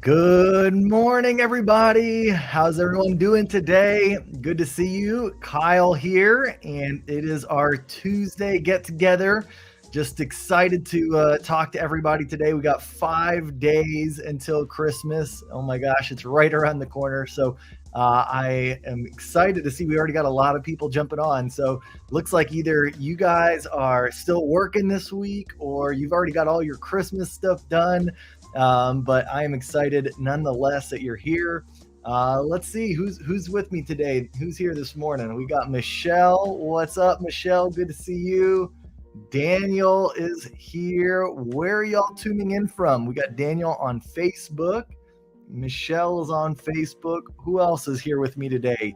Good morning, everybody. How's everyone doing today? Good to see you. Kyle here, and it is our Tuesday get together. Just excited to talk to everybody today. We got 5 days until Christmas. Oh my gosh, it's right around the corner. So I am excited to see we already got a lot of people jumping on. So looks like either you guys are still working this week or you've already got all your Christmas stuff done. But I am excited nonetheless that you're here. Let's see who's with me today. Who's here this morning? We got Michelle. What's up, Michelle? Good to see you. Daniel is here. Where are y'all tuning in from? We got Daniel on Facebook. Michelle is on Facebook. Who else is here with me today?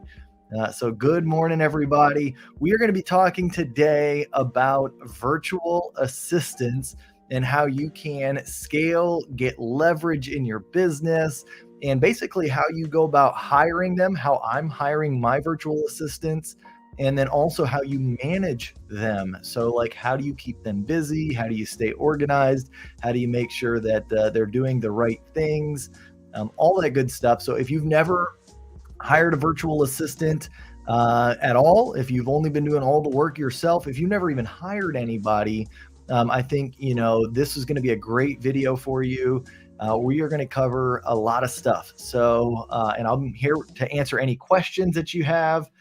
So good morning, everybody. We are going to be talking today about virtual assistants and how you can scale, get leverage in your business, and basically how you go about hiring them, how I'm hiring my virtual assistants, and then also how you manage them. So like, how do you keep them busy? How do you stay organized? How do you make sure that they're doing the right things? All that good stuff. So if you've never hired a virtual assistant at all, if you've only been doing all the work yourself, if you've never even hired anybody, I think, this is going to be a great video for you. We are going to cover a lot of stuff. So, and I'm here to answer any questions that you have.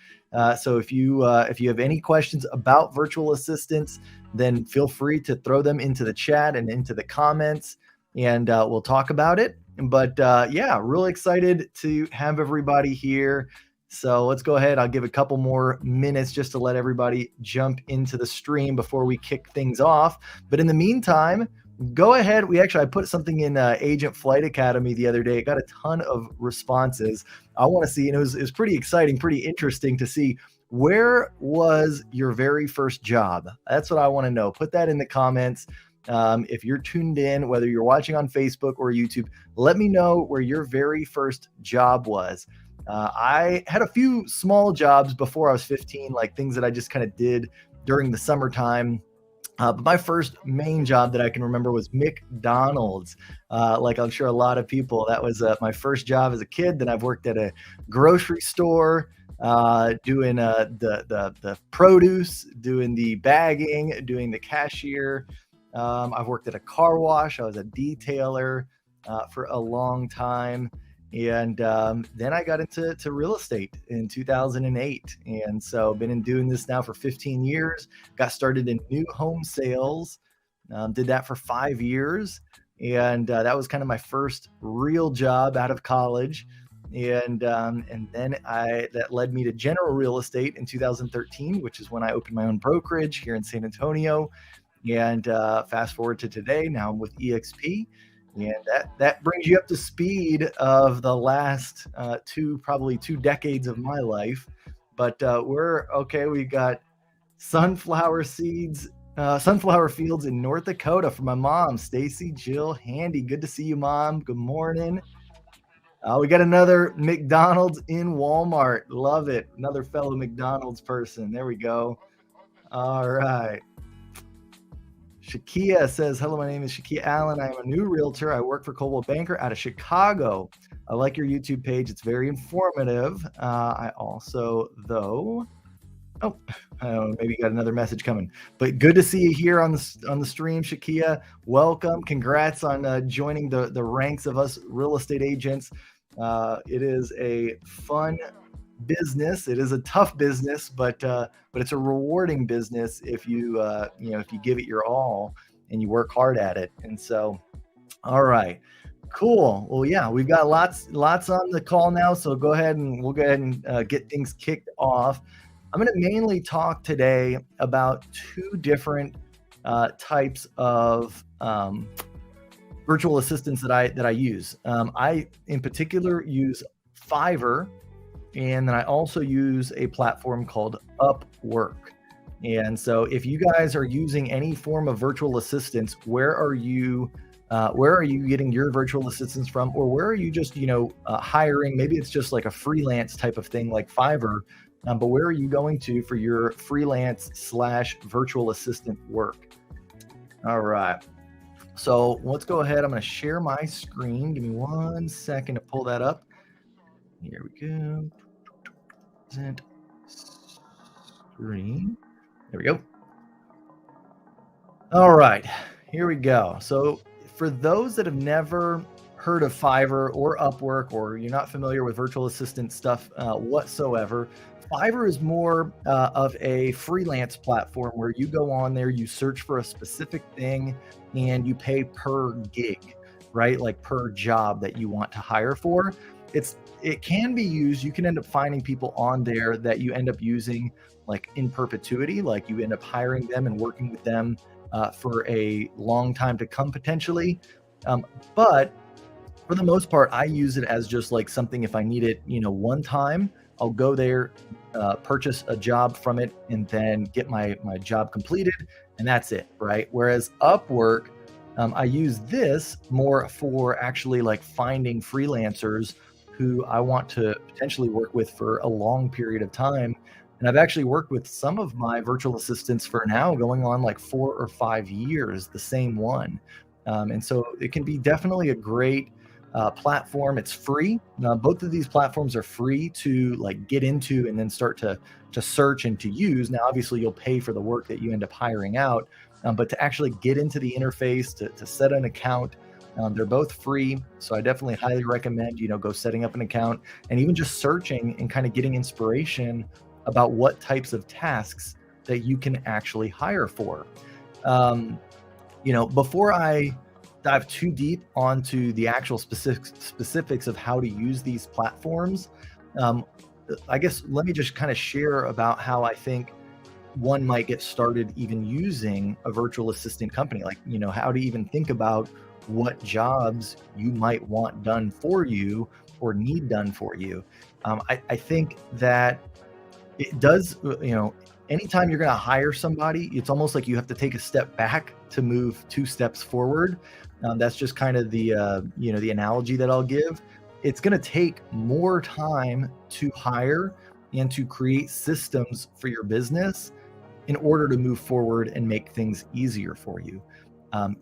So if you have any questions about virtual assistants, then feel free to throw them into the chat and into the comments, and we'll talk about it. But yeah, really excited to have everybody here. So let's go ahead. I'll give a couple more minutes just to let everybody jump into the stream before we kick things off. But in the meantime, go ahead. I put something in Agent Flight Academy the other day. It got a ton of responses. I want to see, and it was pretty exciting, pretty interesting to see, where was your very first job? That's what I want to know. Put that in the comments. If you're tuned in, whether you're watching on Facebook or YouTube, let me know where your very first job was. I had a few small jobs before I was 15, like things that I just kind of did during the summertime. But my first main job that I can remember was McDonald's. Like I'm sure a lot of people, that was my first job as a kid. Then I've worked at a grocery store, doing the produce, doing the bagging, doing the cashier. I've worked at a car wash. I was a detailer for a long time. And then I got into real estate in 2008. And so been doing this now for 15 years, got started in new home sales, did that for 5 years. And that was kind of my first real job out of college. And then that led me to general real estate in 2013, which is when I opened my own brokerage here in San Antonio. And fast forward to today, now I'm with EXP. And that brings you up to speed of the last probably two decades of my life. But we're okay. We got sunflower fields in North Dakota for my mom, Stacy Jill Handy. Good to see you, Mom. Good morning. We got another McDonald's in Walmart. Love it. Another fellow McDonald's person. There we go. All right. Shakia says, hello, my name is Shakia Allen. I am a new realtor. I work for Coldwell Banker out of Chicago. I like your YouTube page. It's very informative. I also, maybe you got another message coming. But good to see you here on the stream, Shakia. Welcome. Congrats on joining the ranks of us real estate agents. It is a fun business. It is a tough business, but it's a rewarding business if you if you give it your all and you work hard at it. And so, all right, cool. Well, yeah, we've got lots on the call now. So we'll go ahead and get things kicked off. I'm going to mainly talk today about two different types of virtual assistants that I use. I in particular use Fiverr. And then I also use a platform called Upwork. And so if you guys are using any form of virtual assistants, where are you getting your virtual assistants from? Or where are you just, hiring? Maybe it's just like a freelance type of thing like Fiverr. But where are you going to for your freelance / virtual assistant work? All right. So let's go ahead. I'm going to share my screen. Give me 1 second to pull that up. Here we go. Present screen. There we go. All right, here we go. So for those that have never heard of Fiverr or Upwork, or you're not familiar with virtual assistant stuff whatsoever, Fiverr is more of a freelance platform where you go on there, you search for a specific thing, and you pay per gig, right? Like per job that you want to hire for. It can be used. You can end up finding people on there that you end up using like in perpetuity, like you end up hiring them and working with them for a long time to come potentially. Um, but for the most part, I use it as just like something if I need it, one time, I'll go there, purchase a job from it, and then get my job completed, and that's it, right? Whereas Upwork, I use this more for actually like finding freelancers who I want to potentially work with for a long period of time. And I've actually worked with some of my virtual assistants for now going on like 4 or 5 years, the same one. And so it can be definitely a great platform. It's free. Both of these platforms are free to like get into and then start to search and to use. Now, obviously, you'll pay for the work that you end up hiring out, but to actually get into the interface to set an account, they're both free. So I definitely highly recommend go setting up an account and even just searching and kind of getting inspiration about what types of tasks that you can actually hire for. Um, Before I dive too deep onto the actual specifics of how to use these platforms, um, I guess let me just kind of share about how I think one might get started even using a virtual assistant company, like, how to even think about what jobs you might want done for you or need done for you. I think that it does, anytime you're going to hire somebody, it's almost like you have to take a step back to move 2 steps forward. That's just kind of the analogy that I'll give. It's going to take more time to hire and to create systems for your business in order to move forward and make things easier for you.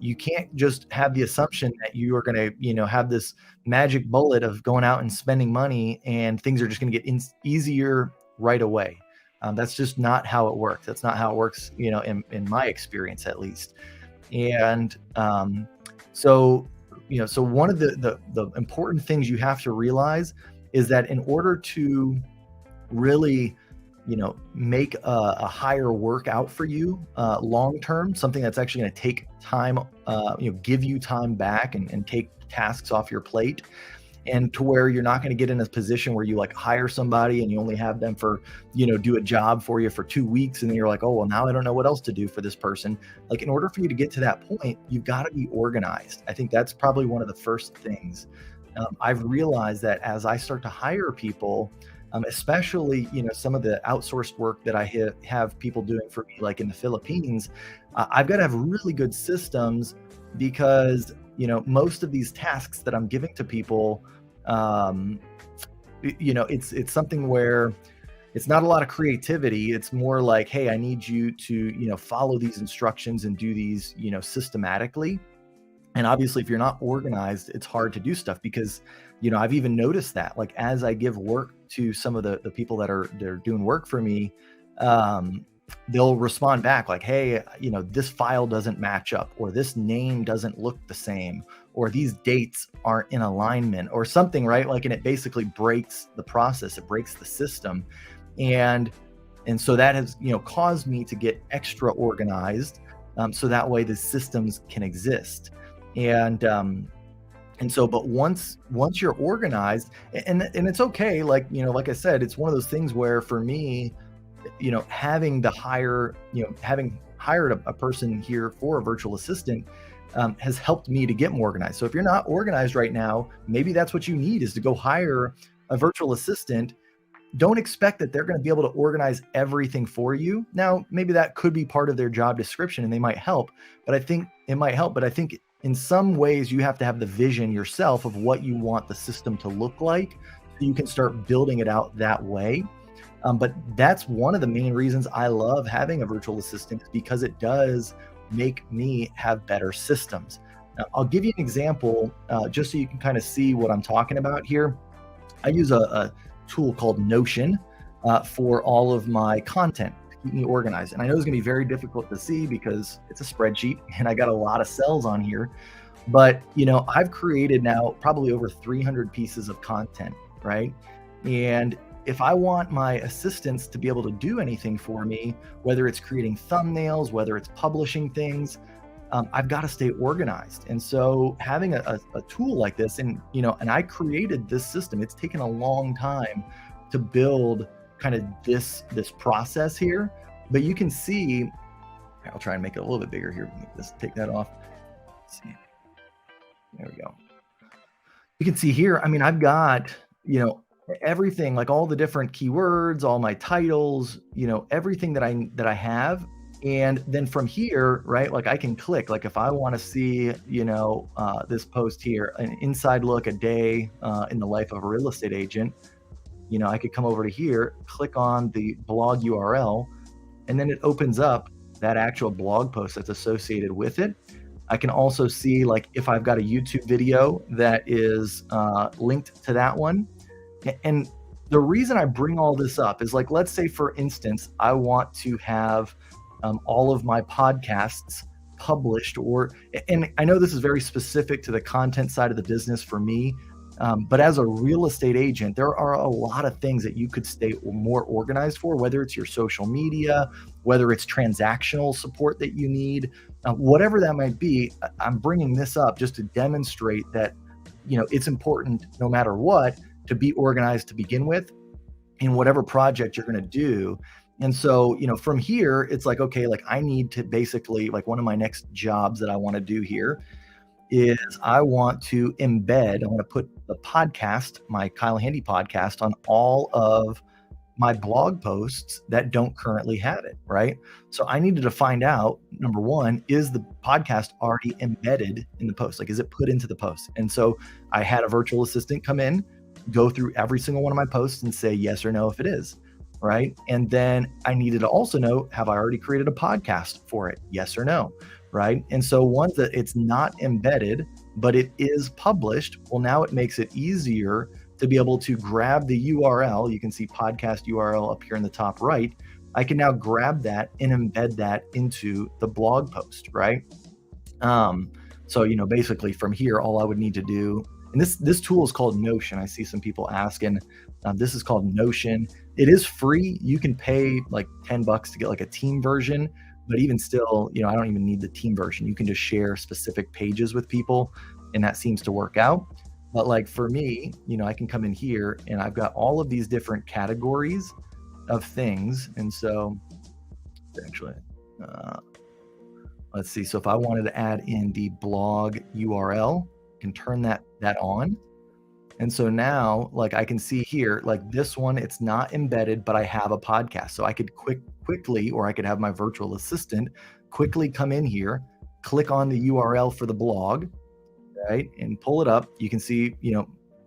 You can't just have the assumption that you are going to, have this magic bullet of going out and spending money and things are just going to get easier right away. That's just not how it works. That's not how it works, in my experience at least. And so one of the important things you have to realize is that in order to really make a higher work out for you long term, something that's actually going to take time, give you time back and take tasks off your plate, and to where you're not going to get in a position where you like hire somebody and you only have them for do a job for you for 2 weeks, and then you're like, oh well, now I don't know what else to do for this person. Like, in order for you to get to that point, you've got to be organized. I think that's probably one of the first things. I've realized that as I start to hire people, especially some of the outsourced work that I have people doing for me, like in the Philippines, I've got to have really good systems, because most of these tasks that I'm giving to people, it's something where it's not a lot of creativity. It's more like, hey, I need you to follow these instructions and do these systematically. And obviously, if you're not organized, it's hard to do stuff, because I've even noticed that, like, as I give work to some of the people they're doing work for me, they'll respond back like, hey, this file doesn't match up, or this name doesn't look the same, or these dates aren't in alignment or something, right? Like, and it basically breaks the process, it breaks the system. And so that has caused me to get extra organized, so that way the systems can exist. And so, but once you're organized, and it's okay, like like I said, it's one of those things where for me, having hired a person here for a virtual assistant has helped me to get more organized. So if you're not organized right now, maybe that's what you need, is to go hire a virtual assistant. Don't expect that they're going to be able to organize everything for you. Now, maybe that could be part of their job description and they might help, but I think it might help. But I think in some ways you have to have the vision yourself of what you want the system to look like, so you can start building it out that way. But that's one of the main reasons I love having a virtual assistant, because it does make me have better systems. Now, I'll give you an example just so you can kind of see what I'm talking about here. I use a tool called Notion for all of my content to keep me organized. And I know it's going to be very difficult to see because it's a spreadsheet and I got a lot of cells on here. But, I've created now probably over 300 pieces of content, right? And if I want my assistants to be able to do anything for me, whether it's creating thumbnails, whether it's publishing things, I've got to stay organized. And so having a tool like this, and I created this system, it's taken a long time to build kind of this process here. But you can see, I'll try and make it a little bit bigger here. Let's take that off. Let's see. There we go. You can see here, I mean, I've got, everything, like all the different keywords, all my titles, everything that I have. And then from here, right, like I can click, like if I want to see, this post here, an inside look, a day in the life of a real estate agent, I could come over to here, click on the blog URL, and then it opens up that actual blog post that's associated with it. I can also see, like, if I've got a YouTube video that is linked to that one. And the reason I bring all this up is, like, let's say, for instance, I want to have all of my podcasts published, and I know this is very specific to the content side of the business for me, but as a real estate agent, there are a lot of things that you could stay more organized for, whether it's your social media, whether it's transactional support that you need, whatever that might be. I'm bringing this up just to demonstrate that, it's important no matter what to be organized to begin with in whatever project you're going to do. And so, from here, it's like, okay, like I need to basically, like, one of my next jobs that I want to do here is I want to put the podcast, my Kyle Handy podcast, on all of my blog posts that don't currently have it, right? So I needed to find out, number one, is the podcast already embedded in the post? Like, is it put into the post? And so I had a virtual assistant come in, go through every single one of my posts and say yes or no if it is, right? And then I needed to also know, have I already created a podcast for it? Yes or no, right? And so once that it's not embedded, but it is published, well, now it makes it easier to be able to grab the URL. You can see podcast URL up here in the top right. I can now grab that and embed that into the blog post, right? So, basically from here, all I would need to do, and this tool is called Notion. I see some people asking, this is called Notion. It is free. You can pay like $10 to get like a team version, but even still, I don't even need the team version. You can just share specific pages with people, and that seems to work out. But like for me, I can come in here and I've got all of these different categories of things. And so actually, let's see. So if I wanted to add in the blog URL, I can turn that on. And so now, like, I can see here, like this one, it's not embedded, but I have a podcast. So I could quickly, or I could have my virtual assistant quickly come in here, click on the URL for the blog, right, and pull it up. You can see,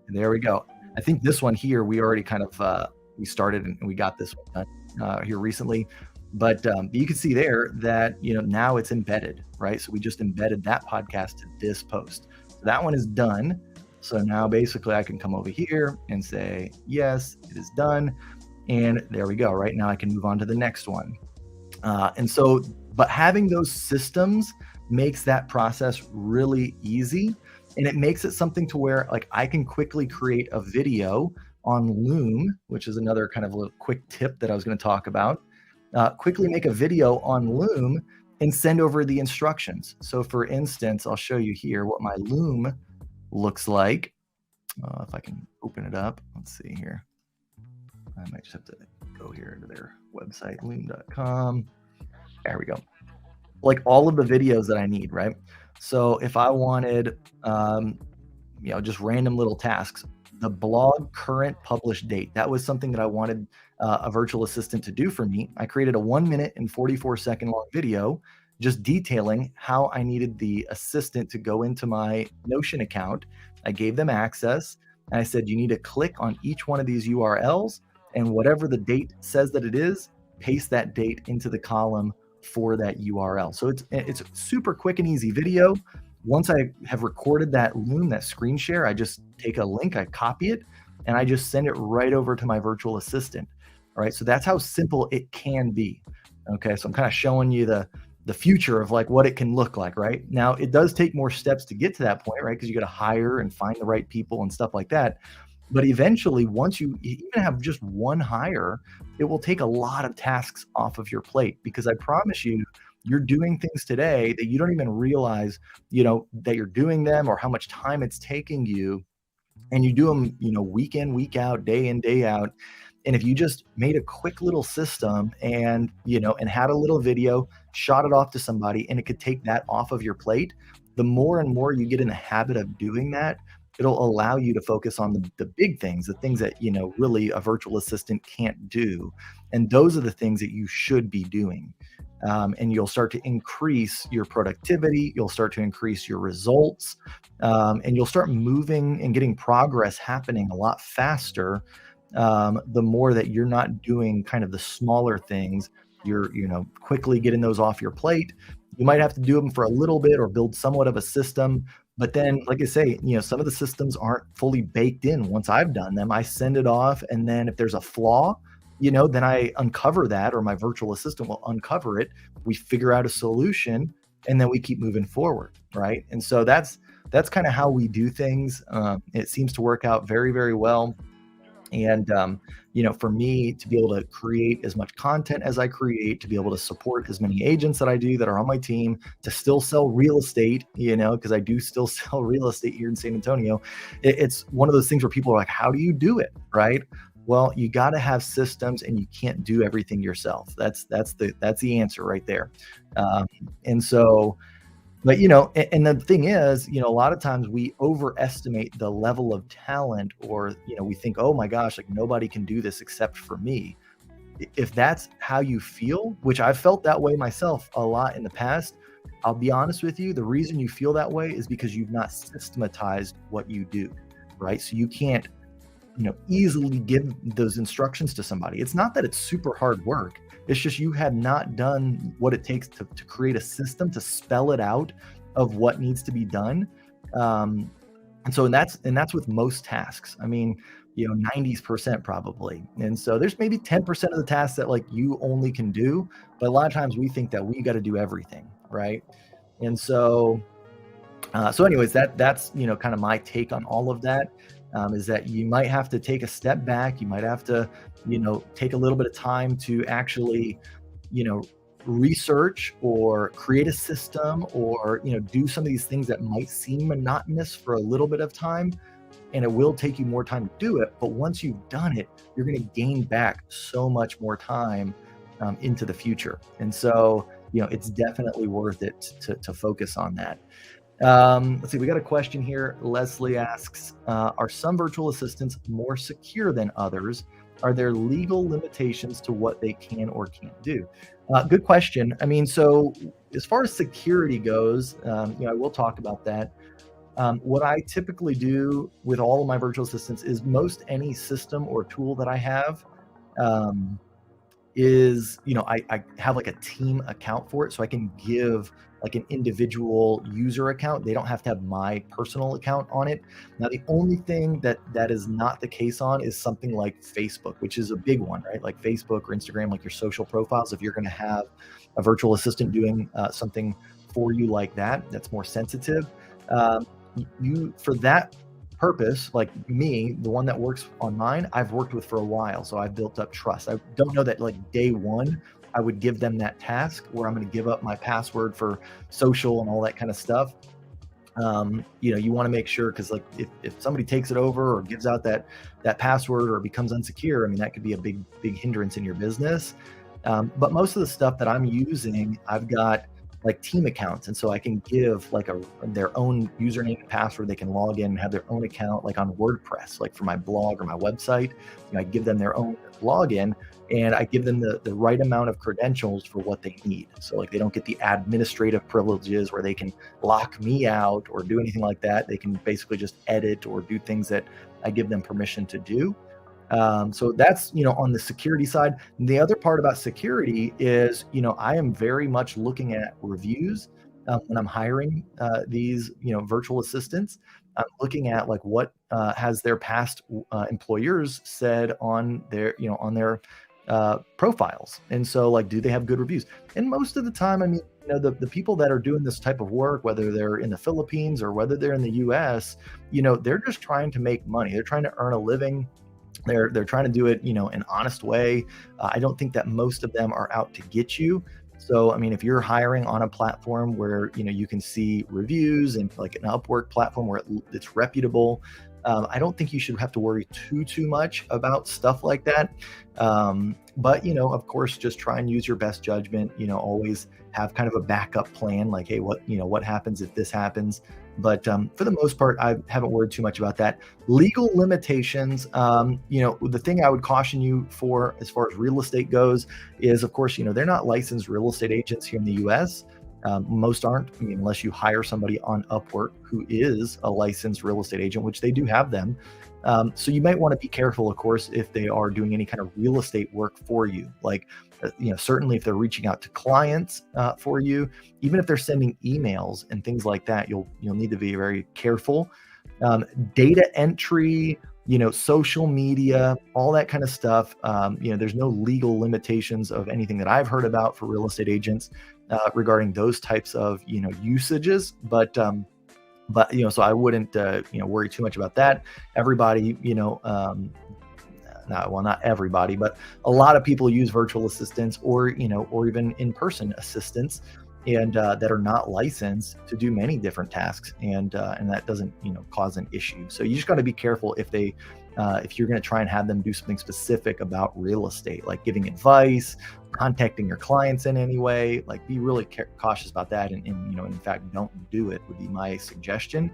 there we go. I think this one here, we already kind of, we started and we got this one done here recently. But you can see there that, now it's embedded, right? So we just embedded that podcast to this post. So that one is done. So now basically I can come over here and say, yes, it is done. And there we go. Right now I can move on to the next one. And so, but having those systems makes that process really easy. And it makes it something to where, like, I can quickly create a video on Loom, which is another kind of a little quick tip that I was going to talk about. Quickly make a video on Loom and send over the instructions. So for instance, I'll show you here what my Loom looks like. If I can open it up, let's see here. I might just have to go here to their website, loom.com. There we go. Like all of the videos that I need, right? So if I wanted, just random little tasks, the blog current published date, that was something that I wanted a virtual assistant to do for me. I created a 1 minute and 44-second long video just detailing how I needed the assistant to go into my Notion account. I gave them access and I said, you need to click on each one of these URLs, and whatever the date says that it is, paste that date into the column for that URL. So it's super quick and easy video. once I have recorded that Loom, that screen share, I just take a link, I copy it, and I just send it right over to my virtual assistant. All right. So that's how simple it can be. Okay. So I'm kind of showing you the future of like what it can look like. Right now, it does take more steps to get to that point, right? Because you got to hire and find the right people and stuff like that. But eventually, once you even have just one hire, it will take a lot of tasks off of your plate, because I promise you, you're doing things today that you don't even realize, that you're doing them, or how much time it's taking you. And you do them, week in, week out, day in, day out. And if you just made a quick little system, and had a little video, shot it off to somebody, and it could take that off of your plate, the more and more you get in the habit of doing that, it'll allow you to focus on the big things, the things that, really a virtual assistant can't do. And those are the things that you should be doing. And you'll start to increase your productivity, you'll start to increase your results, and you'll start moving and getting progress happening a lot faster, the more that you're not doing kind of the smaller things. You're, quickly getting those off your plate. You might have to do them for a little bit or build somewhat of a system. But then, like I say, some of the systems aren't fully baked in. Once I've done them, I send it off. And then if there's a flaw, then I uncover that, or my virtual assistant will uncover it. We figure out a solution, and then we keep moving forward. Right. And so that's kind of how we do things. It seems to work out very, very well. And, for me to be able to create as much content as I create, to be able to support as many agents that I do that are on my team, to still sell real estate, because I do still sell real estate here in San Antonio. It's one of those things where people are like, how do you do it? Right. Well, you got to have systems, and you can't do everything yourself. That's the answer right there. Um, and so, but and the thing is, a lot of times we overestimate the level of talent, or we think, oh my gosh, like nobody can do this except for me. If that's how you feel, which I've felt that way myself a lot in the past, I'll be honest with you, the reason you feel that way is because you've not systematized what you do, right? So you can't, easily give those instructions to somebody. It's not that it's super hard work. It's just you have not done what it takes to create a system, to spell it out of what needs to be done. And that's with most tasks. I mean, 90% probably. And so there's maybe 10% of the tasks that like you only can do, but a lot of times we think that we got to do everything, right? And so anyways, that's kind of my take on all of that. Is that you might have to take a step back. You might have to, take a little bit of time to actually, research or create a system, or, do some of these things that might seem monotonous for a little bit of time. And it will take you more time to do it. But once you've done it, you're going to gain back so much more time into the future. And so, it's definitely worth it to focus on that. Let's see, we got a question here. Leslie asks, are some virtual assistants more secure than others? Are there legal limitations to what they can or can't do? Good question. I mean, so as far as security goes, I will talk about that. What I typically do with all of my virtual assistants is most any system or tool that I have, is, I have like a team account for it. So I can give like an individual user account. They don't have to have my personal account on it. Now, the only thing that is not the case on is something like Facebook, which is a big one, right? Like Facebook or Instagram, like your social profiles. If you're going to have a virtual assistant doing something for you like that, that's more sensitive. For that purpose, like me, the one that works on mine, I've worked with for a while. So I've built up trust. I don't know that like day one, I would give them that task where I'm going to give up my password for social and all that kind of stuff. You want to make sure, because like if somebody takes it over or gives out that password or becomes unsecure, I mean, that could be a big hindrance in your business. But most of the stuff that I'm using, I've got like team accounts. And so I can give like their own username and password. They can log in and have their own account, like on WordPress, like for my blog or my website. I give them their own login, and I give them the right amount of credentials for what they need. So like they don't get the administrative privileges where they can lock me out or do anything like that. They can basically just edit or do things that I give them permission to do. So that's, on the security side. And the other part about security is, I am very much looking at reviews when I'm hiring these, virtual assistants. I'm looking at like what has their past employers said on their, on their profiles. And so like, do they have good reviews? And most of the time, I mean, the people that are doing this type of work, whether they're in the Philippines or whether they're in the US, they're just trying to make money. They're trying to earn a living. They're trying to do it, an honest way. I don't think that most of them are out to get you. So, I mean, if you're hiring on a platform where you can see reviews and like an Upwork platform where it's reputable, I don't think you should have to worry too much about stuff like that. But of course, just try and use your best judgment. Always have kind of a backup plan, like, hey, what happens if this happens? But for the most part, I haven't worried too much about that. Legal limitations, the thing I would caution you for as far as real estate goes is, of course, they're not licensed real estate agents here in the US. Most aren't, I mean, unless you hire somebody on Upwork who is a licensed real estate agent, which they do have them. So you might want to be careful, of course, if they are doing any kind of real estate work for you. Like, certainly if they're reaching out to clients for you, even if they're sending emails and things like that, you'll need to be very careful. Data entry, social media, all that kind of stuff. There's no legal limitations of anything that I've heard about for real estate agents regarding those types of usages. But so I wouldn't worry too much about that. Everybody, not everybody, but a lot of people use virtual assistants or even in-person assistants, and that are not licensed to do many different tasks, and that doesn't cause an issue. So you just got to be careful if you're going to try and have them do something specific about real estate, like giving advice, contacting your clients in any way. Like, be really cautious about that, and in fact, don't do it would be my suggestion.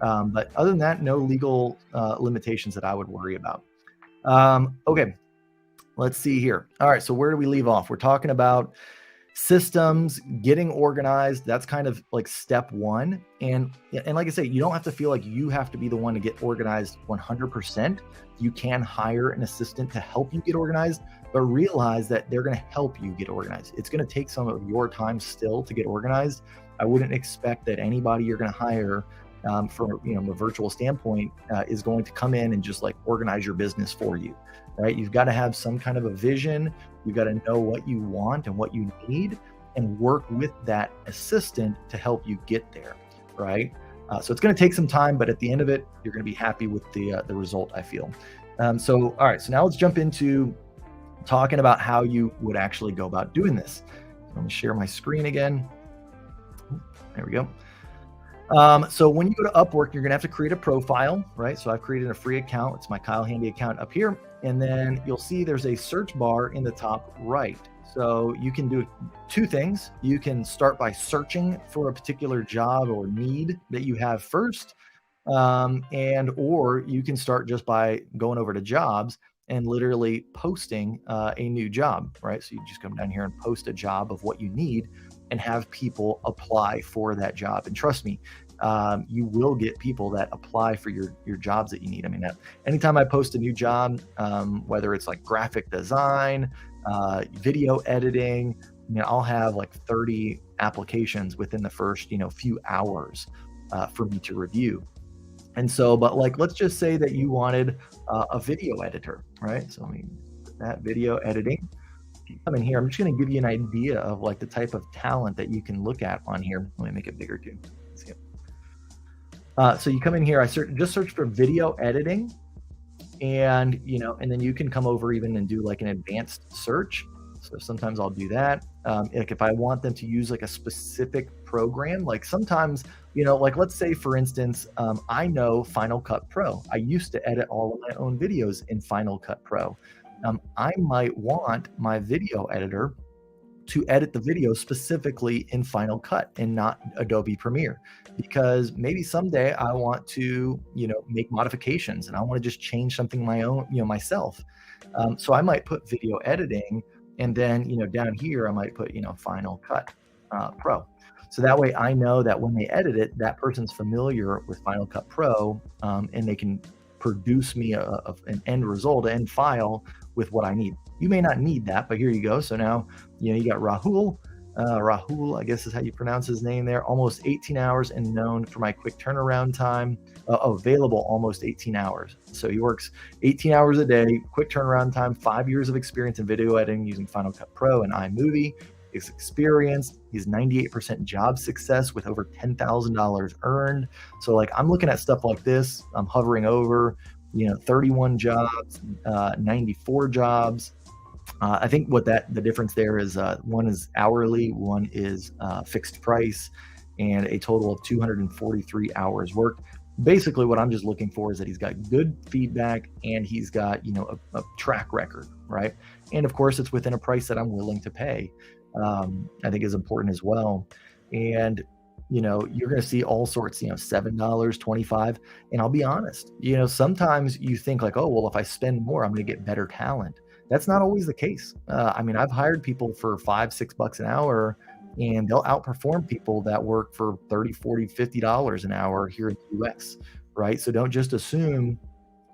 But other than that, no legal limitations that I would worry about. Okay, let's see here. All right, so where do we leave off? We're talking about systems, getting organized. That's kind of like step one. And like I say, you don't have to feel like you have to be the one to get organized 100%. You can hire an assistant to help you get organized, but realize that they're going to help you get organized. It's going to take some of your time still to get organized. I wouldn't expect that anybody you're going to hire from a virtual standpoint is going to come in and just like organize your business for you, right? You've got to have some kind of a vision. You've got to know what you want and what you need, and work with that assistant to help you get there, right? So it's going to take some time, but at the end of it, you're going to be happy with the result, I feel. All right, so now let's jump into talking about how you would actually go about doing this. So let me share my screen again. There we go. So when you go to Upwork, you're going to have to create a profile, right? So I've created a free account. It's my Kyle Handy account up here. And then you'll see there's a search bar in the top right. So you can do two things. You can start by searching for a particular job or need that you have first. Or you can start just by going over to jobs and literally posting a new job, right? So you just come down here and post a job of what you need and have people apply for that job. And trust me, you will get people that apply for your jobs that you need. I mean, anytime I post a new job, whether it's like graphic design, video editing, I'll have like 30 applications within the first, few hours for me to review. And so, but like, let's just say that you wanted a video editor, right? So I mean, that video editing. Come in here. I'm just going to give you an idea of like the type of talent that you can look at on here. Let me make it bigger too. See it. So you come in here. I just search for video editing, and and then you can come over even and do like an advanced search. So sometimes I'll do that. Like if I want them to use like a specific program, like sometimes, like let's say for instance, I know Final Cut Pro. I used to edit all of my own videos in Final Cut Pro. I might want my video editor to edit the video specifically in Final Cut and not Adobe Premiere, because maybe someday I want to, make modifications and I want to just change something my own, myself. So I might put video editing, and then, down here I might put, Final Cut Pro. So that way I know that when they edit it, that person's familiar with Final Cut Pro, and they can produce me an end result, an end file with what I need. You may not need that, but here you go. So now, you got Rahul. Rahul, I guess is how you pronounce his name there. Almost 18 hours and known for my quick turnaround time. Available almost 18 hours. So he works 18 hours a day, quick turnaround time, 5 years of experience in video editing using Final Cut Pro and iMovie. He's experienced. He's 98% job success with over $10,000 earned. So like I'm looking at stuff like this. I'm hovering over, 31 jobs, 94 jobs. I think what the difference there is, one is hourly, one is fixed price, and a total of 243 hours worked. Basically, what I'm just looking for is that he's got good feedback and he's got a track record, right? And of course, it's within a price that I'm willing to pay. I think is important as well. And you're going to see all sorts, $7, 25. And I'll be honest, sometimes you think like, oh, well, if I spend more, I'm going to get better talent. That's not always the case. I mean, I've hired people for $5-6 an hour, and they'll outperform people that work for $30, $40, $50 an hour here in the US, right? So don't just assume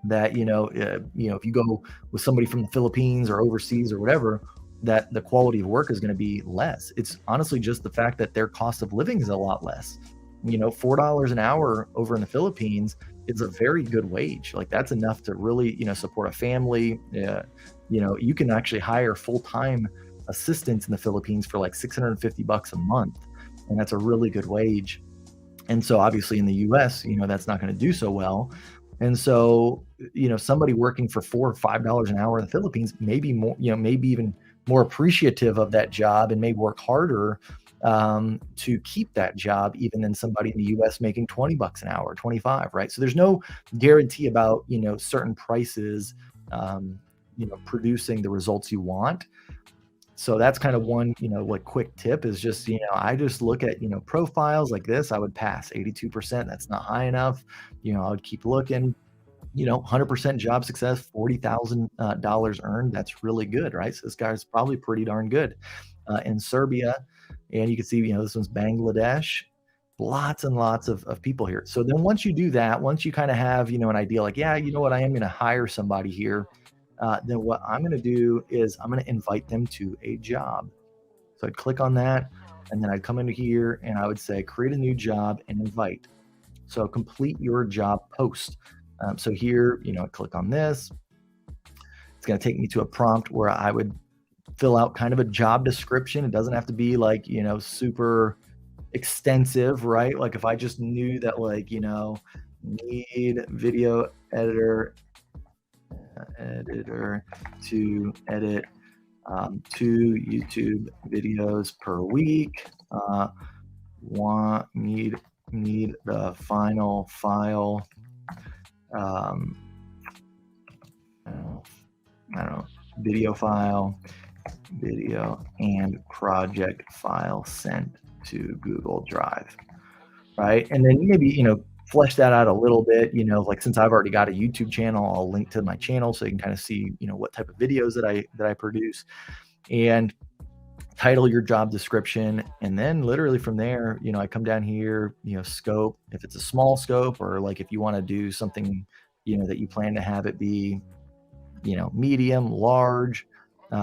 that, if you go with somebody from the Philippines or overseas or whatever, that the quality of work is going to be less. It's honestly just the fact that their cost of living is a lot less. $4 an hour over in the Philippines is a very good wage. Like that's enough to really, support a family. You can actually hire full-time assistants in the Philippines for like $650 a month. And that's a really good wage. And so obviously in the US, that's not going to do so well. And so, somebody working for $4 or $5 an hour in the Philippines, maybe more, maybe even more appreciative of that job and may work harder to keep that job even than somebody in the US making $20 an hour, 25, right? So there's no guarantee about, certain prices, producing the results you want. So that's kind of one, like quick tip is just, I just look at, profiles like this, I would pass 82%. That's not high enough. I would keep looking. 100% job success, $40,000 earned. That's really good, right? So this guy's probably pretty darn good in Serbia. And you can see, this one's Bangladesh, lots and lots of people here. So then once you do that, once you kind of have, an idea like, yeah, you know what, I am going to hire somebody here. Then what I'm going to do is I'm going to invite them to a job. So I'd click on that and then I'd come into here and I would say, create a new job and invite. So complete your job post. So here, I click on this. It's going to take me to a prompt where I would fill out kind of a job description. It doesn't have to be like, super extensive, right? Like if I just knew that like, need video editor to edit 2 YouTube videos per week, need the final file, I don't know, video and project file sent to Google Drive, right? And then maybe, flesh that out a little bit, like since I've already got a YouTube channel, I'll link to my channel so you can kind of see, what type of videos that I produce, and title your job description. And then literally from there, I come down here, scope, if it's a small scope, or like if you want to do something, that you plan to have it be, medium, large.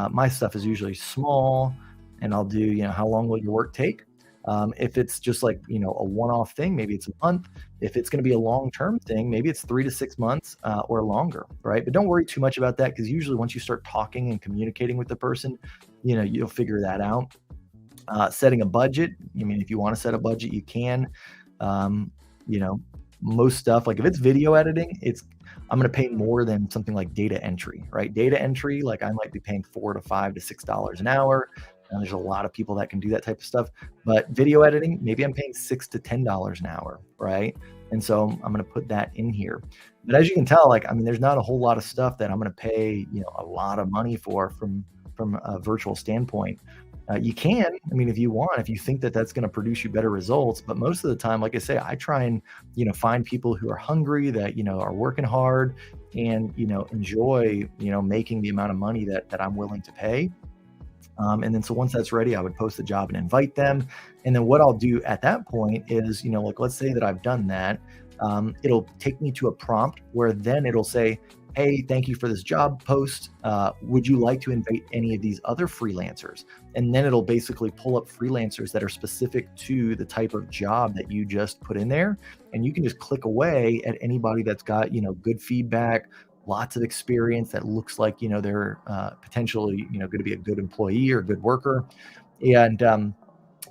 My stuff is usually small, and I'll do, how long will your work take? If it's just like, a one-off thing, maybe it's a month. If it's going to be a long-term thing, maybe it's 3 to 6 months or longer, right? But don't worry too much about that, because usually once you start talking and communicating with the person, you'll figure that out. Setting a budget. I mean, if you want to set a budget, you can. Most stuff, like if it's video editing, I'm going to pay more than something like data entry, right? Data entry, like I might be paying $4 to $5 to $6 an hour. And there's a lot of people that can do that type of stuff. But video editing, maybe I'm paying $6 to $10 an hour, right? And so I'm going to put that in here. But as you can tell, there's not a whole lot of stuff that I'm going to pay, a lot of money for from a virtual standpoint. You can, if you want, if you think that that's going to produce you better results. But most of the time, like I say, I try and, find people who are hungry, that, are working hard and, enjoy, making the amount of money that I'm willing to pay. And then so once that's ready, I would post the job and invite them. And then what I'll do at that point is, like, let's say that I've done that. It'll take me to a prompt where then it'll say, hey, thank you for this job post. Would you like to invite any of these other freelancers? And then it'll basically pull up freelancers that are specific to the type of job that you just put in there. And you can just click away at anybody that's got, good feedback, lots of experience that looks like, they're potentially, going to be a good employee or a good worker. And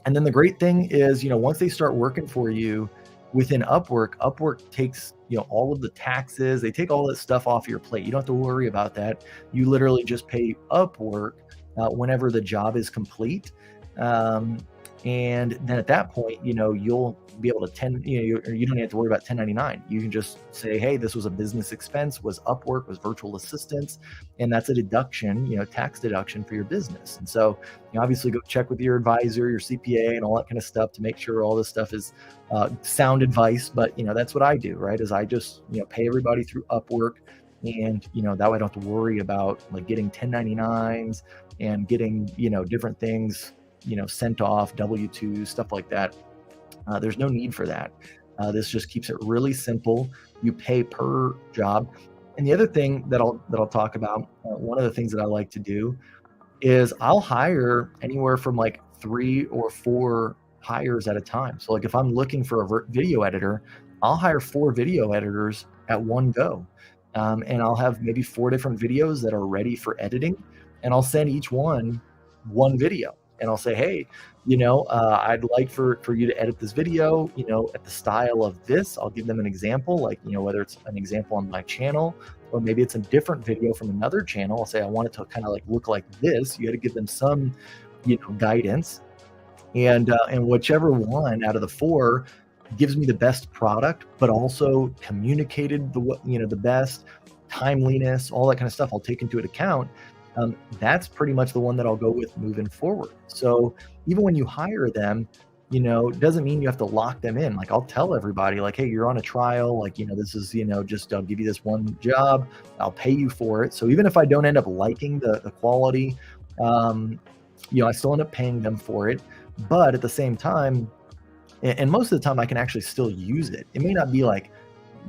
and then the great thing is, once they start working for you within Upwork, Upwork takes, all of the taxes, they take all that stuff off your plate. You don't have to worry about that. You literally just pay Upwork whenever the job is complete. Um, and then at that point, you'll be able to you don't have to worry about 1099. You can just say, hey, this was a business expense, was Upwork, was virtual assistants, and that's a deduction, tax deduction for your business. And so obviously go check with your advisor, your CPA, and all that kind of stuff to make sure all this stuff is sound advice. But that's what I do, right? Is I just pay everybody through Upwork, and that way I don't have to worry about like getting 1099s and getting different things sent off, W-2, stuff like that. There's no need for that. This just keeps it really simple. You pay per job. And the other thing that I'll talk about, one of the things that I like to do is I'll hire anywhere from like 3 or 4 hires at a time. So like if I'm looking for a video editor, I'll hire 4 video editors at one go. And I'll have maybe 4 different videos that are ready for editing, and I'll send each one video. And I'll say, hey, I'd like for you to edit this video, at the style of this. I'll give them an example, like, whether it's an example on my channel, or maybe it's a different video from another channel. I'll say, I want it to kind of like look like this. You got to give them some, guidance. And whichever one out of the 4 gives me the best product, but also communicated the best, timeliness, all that kind of stuff, I'll take into account. That's pretty much the one that I'll go with moving forward. So even when you hire them, it doesn't mean you have to lock them in. Like I'll tell everybody like, hey, you're on a trial. Like, this is, just I'll give you this one job. I'll pay you for it. So even if I don't end up liking the quality, I still end up paying them for it. But at the same time, and most of the time I can actually still use it. It may not be like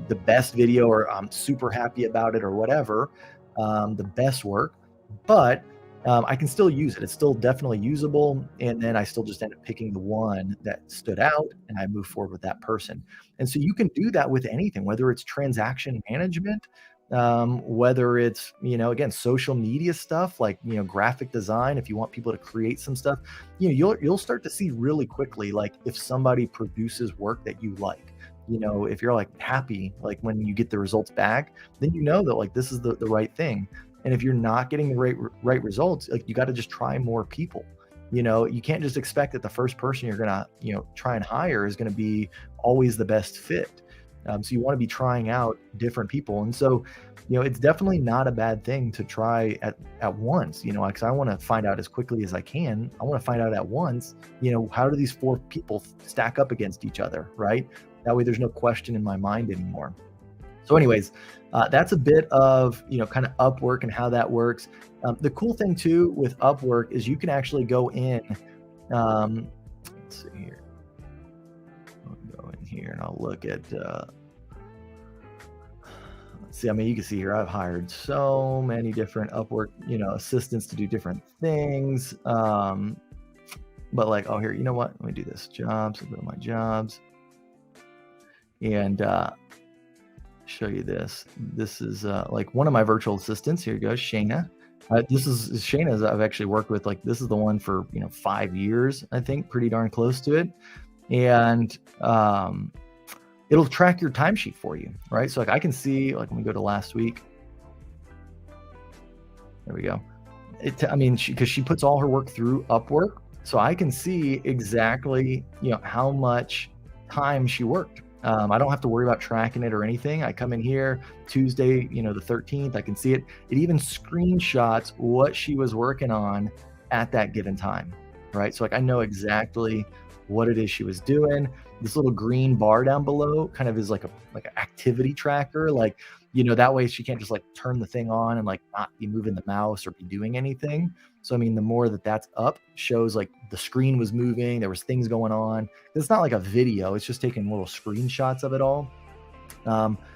the best video or I'm super happy about it or whatever, the best work, but I can still use it. It's still definitely usable. And then I still just end up picking the one that stood out, and I move forward with that person. And so you can do that with anything, whether it's transaction management, whether it's, again, social media stuff, like, graphic design. If you want people to create some stuff, you'll start to see really quickly, like if somebody produces work that you like, if you're like happy, like when you get the results back, then that like this is the right thing. And if you're not getting the right results, like you got to just try more people. You can't just expect that the first person you're gonna try and hire is gonna be always the best fit. So you want to be trying out different people. And so it's definitely not a bad thing to try at once. Because I want to find out as quickly as I can. I want to find out at once. How do these 4 people stack up against each other, right? That way, there's no question in my mind anymore. So anyways, that's a bit of, kind of Upwork and how that works. The cool thing too with Upwork is you can actually go in, let's see here. I'll go in here and I'll look at, let's see, I mean, you can see here, I've hired so many different Upwork, assistants to do different things. But like, oh, here, you know what? Let me do this. Jobs, I'll go to my jobs. And, show you this. This is like one of my virtual assistants. Here you go, Shayna. This is Shayna's I've actually worked with. Like this is the one for 5 years, I think, pretty darn close to it. And it'll track your timesheet for you, right? So like I can see, like when we go to last week, there we go. Because she puts all her work through Upwork, so I can see exactly how much time she worked. I don't have to worry about tracking it or anything. I come in here Tuesday, the 13th, I can see it. It even screenshots what she was working on at that given time, right? So like I know exactly what it is she was doing. This little green bar down below kind of is like an activity tracker. Like, that way she can't just like turn the thing on and like not be moving the mouse or be doing anything. So, the more that's up shows like the screen was moving, there was things going on. It's not like a video, it's just taking little screenshots of it all.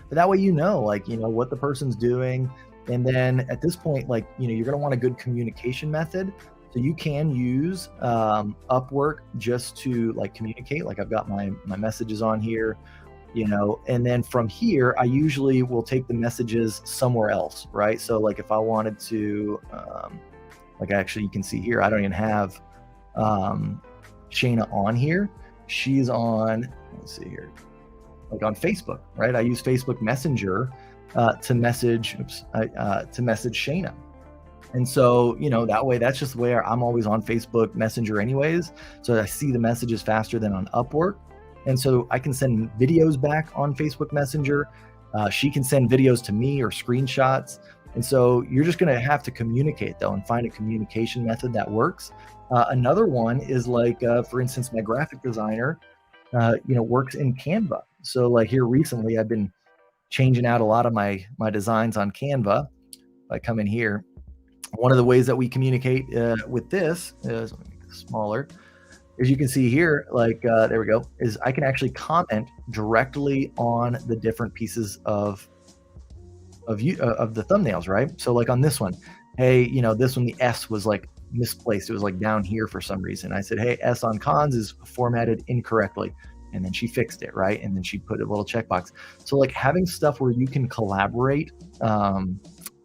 But that way, like, what the person's doing. And then at this point, like, you're going to want a good communication method. So you can use Upwork just to like communicate. Like I've got my messages on here, and then from here, I usually will take the messages somewhere else, right? So like if I wanted to, like actually you can see here, I don't even have Shayna on here. She's on, let's see here, like on Facebook, right? I use Facebook Messenger to message Shayna. And so, that way, that's just where I'm always on Facebook Messenger anyways. So I see the messages faster than on Upwork. And so I can send videos back on Facebook Messenger. She can send videos to me or screenshots. And so you're just going to have to communicate though and find a communication method that works. Another one is like, for instance, my graphic designer, works in Canva. So like here recently, I've been changing out a lot of my designs on Canva. I come in here. One of the ways that we communicate with this is, let me make this smaller, as you can see here, like, there we go, is I can actually comment directly on the different pieces of the thumbnails, right? So like on this one, hey, this one, the S was like misplaced. It was like down here for some reason. I said, hey, S on cons is formatted incorrectly. And then she fixed it, right? And then she put a little checkbox. So like having stuff where you can collaborate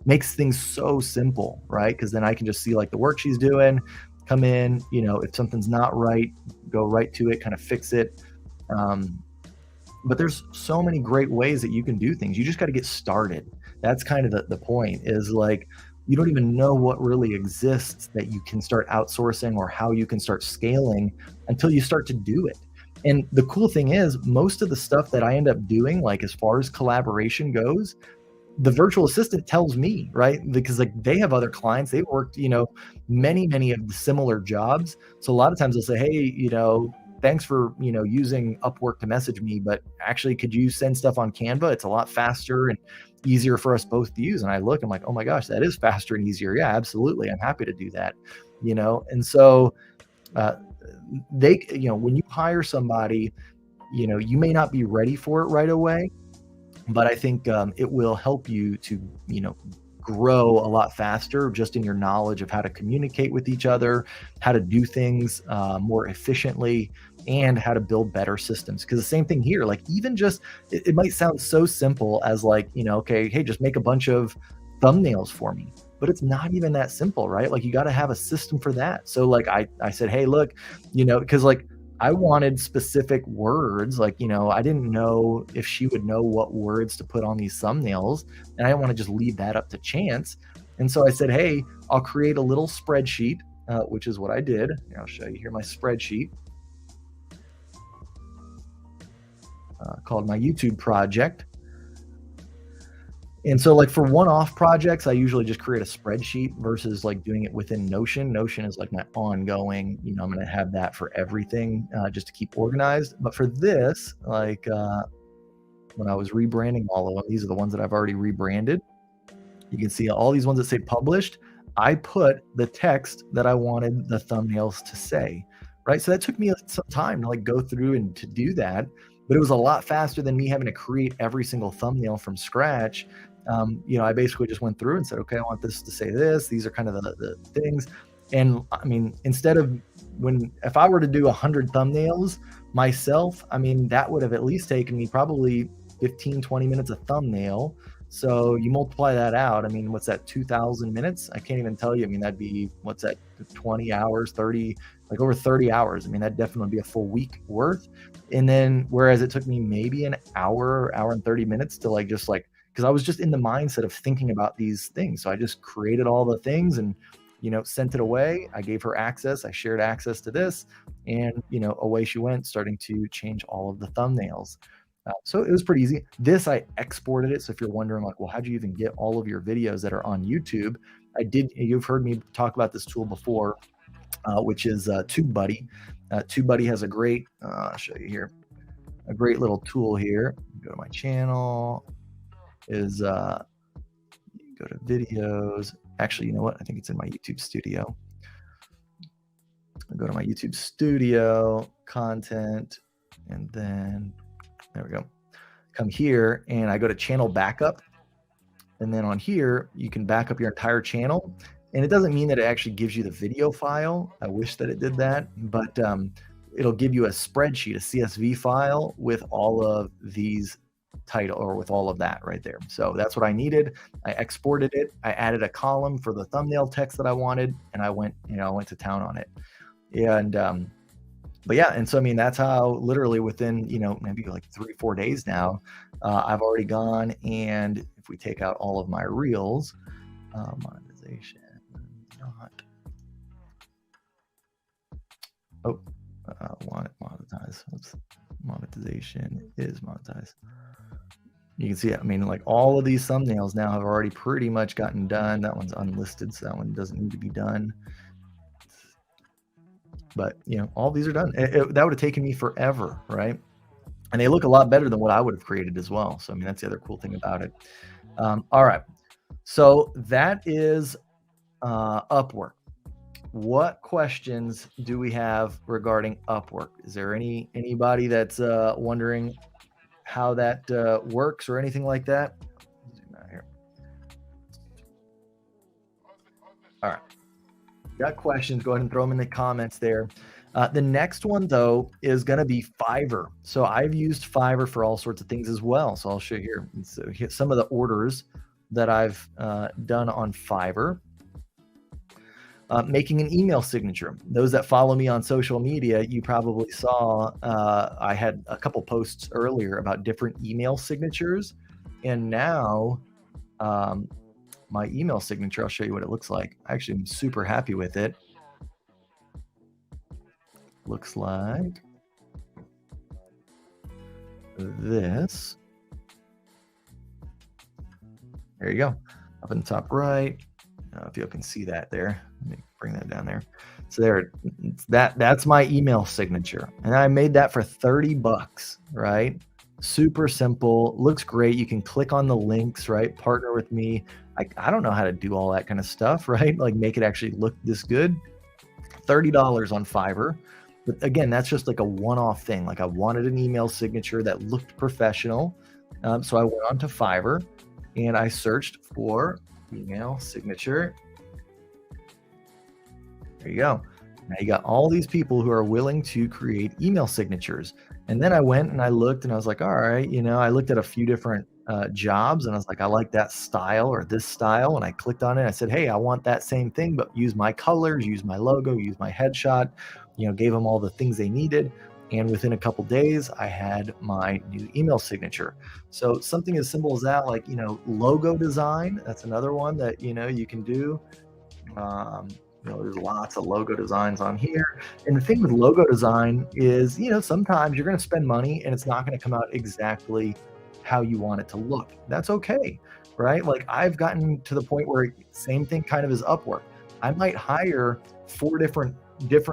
makes things so simple, right? Because then I can just see like the work she's doing, come in, if something's not right, go right to it, kind of fix it. But there's so many great ways that you can do things. You just got to get started. That's kind of the point, is like, you don't even know what really exists that you can start outsourcing or how you can start scaling until you start to do it. And the cool thing is, most of the stuff that I end up doing, like as far as collaboration goes, the virtual assistant tells me, right? Because like they have other clients, they've worked, many of the similar jobs. So a lot of times they'll say, hey, thanks for, using Upwork to message me, but actually, could you send stuff on Canva? It's a lot faster and easier for us both to use. And I look, I'm like, oh my gosh, that is faster and easier. Yeah, absolutely. I'm happy to do that, And so they, when you hire somebody, you may not be ready for it right away, but I think it will help you to, grow a lot faster just in your knowledge of how to communicate with each other, how to do things more efficiently, and how to build better systems. Because the same thing here, like even just, it might sound so simple as like, okay, hey, just make a bunch of thumbnails for me. But it's not even that simple, right? Like you got to have a system for that. So like I said, hey, look, because like I wanted specific words, like, I didn't know if she would know what words to put on these thumbnails, and I didn't want to just leave that up to chance. And so I said, hey, I'll create a little spreadsheet, which is what I did. Here, I'll show you here my spreadsheet called my YouTube project. And so like for one-off projects, I usually just create a spreadsheet versus like doing it within Notion. Notion is like my ongoing, I'm going to have that for everything just to keep organized. But for this, like when I was rebranding all of them, these are the ones that I've already rebranded. You can see all these ones that say published. I put the text that I wanted the thumbnails to say, right? So that took me some time to like go through and to do that. But it was a lot faster than me having to create every single thumbnail from scratch. I basically just went through and said, okay, I want this to say this. These are kind of the things. And I mean, instead of if I were to do 100 thumbnails myself, I mean, that would have at least taken me probably 15, 20 minutes a thumbnail. So you multiply that out. I mean, what's that, 2,000 minutes? I can't even tell you. I mean, that'd be, what's that, 20 hours, 30, like over 30 hours. I mean, that'd definitely be a full week worth. And then, whereas it took me maybe an hour and 30 minutes to like, just like, because I was just in the mindset of thinking about these things. So I just created all the things and, sent it away. I gave her access. I shared access to this, and, away she went, starting to change all of the thumbnails. So it was pretty easy. This, I exported it. So if you're wondering like, well, how'd you even get all of your videos that are on YouTube? You've heard me talk about this tool before, which is TubeBuddy. TubeBuddy has a great, I'll show you here, a great little tool here. Go to my channel, is go to videos. Actually, you know what? I think it's in my YouTube studio. I'll go to my YouTube studio, content, and then there we go. come here and I go to channel backup. And then on here, you can back up your entire channel. And it doesn't mean that it actually gives you the video file. I wish that it did that, but it'll give you a spreadsheet, a CSV file with all of these title, or with all of that right there. So that's what I needed. I exported it. I added a column for the thumbnail text that I wanted, and I went to town on it. And but yeah, and so I mean, that's how literally within maybe like 3-4 days now, I've already gone, and if we take out all of my reels, monetization, not want it monetized. Oops. Monetization is monetized. You can see, I mean, like all of these thumbnails now have already pretty much gotten done. That one's unlisted, so that one doesn't need to be done. But all these are done. That would have taken me forever, right? And they look a lot better than what I would have created as well. So I mean, that's the other cool thing about it. All right, so that is Upwork. What questions do we have regarding Upwork? Is there anybody that's wondering how that works or anything like that? Zoom out here. All right. Got questions, go ahead and throw them in the comments there. The next one, though, is going to be Fiverr. So I've used Fiverr for all sorts of things as well. So I'll show you here. So here's some of the orders that I've done on Fiverr. Making an email signature. Those that follow me on social media, you probably saw I had a couple posts earlier about different email signatures. And now my email signature, I'll show you what it looks like. I actually am super happy with it. Looks like this. There you go. Up in the top right. I don't know if you can see that there. Let me bring that down there. So there, that's my email signature. And I made that for 30 bucks, right? Super simple, looks great. You can click on the links, right? Partner with me. I don't know how to do all that kind of stuff, right? Like make it actually look this good. $30 on Fiverr. But again, that's just like a one-off thing. Like I wanted an email signature that looked professional. So I went on to Fiverr and I searched for email signature. There you go. Now you got all these people who are willing to create email signatures. And then I went and I looked and I was like, all right, I looked at a few different jobs and I was like, I like that style or this style. And I clicked on it. I said, hey, I want that same thing, but use my colors, use my logo, use my headshot, gave them all the things they needed. And within a couple days, I had my new email signature. So something as simple as that, like, logo design, that's another one that, you can do. There's lots of logo designs on here. And the thing with logo design is, sometimes you're going to spend money and it's not going to come out exactly how you want it to look. That's okay, right? Like I've gotten to the point where same thing kind of is Upwork. I might hire 4 different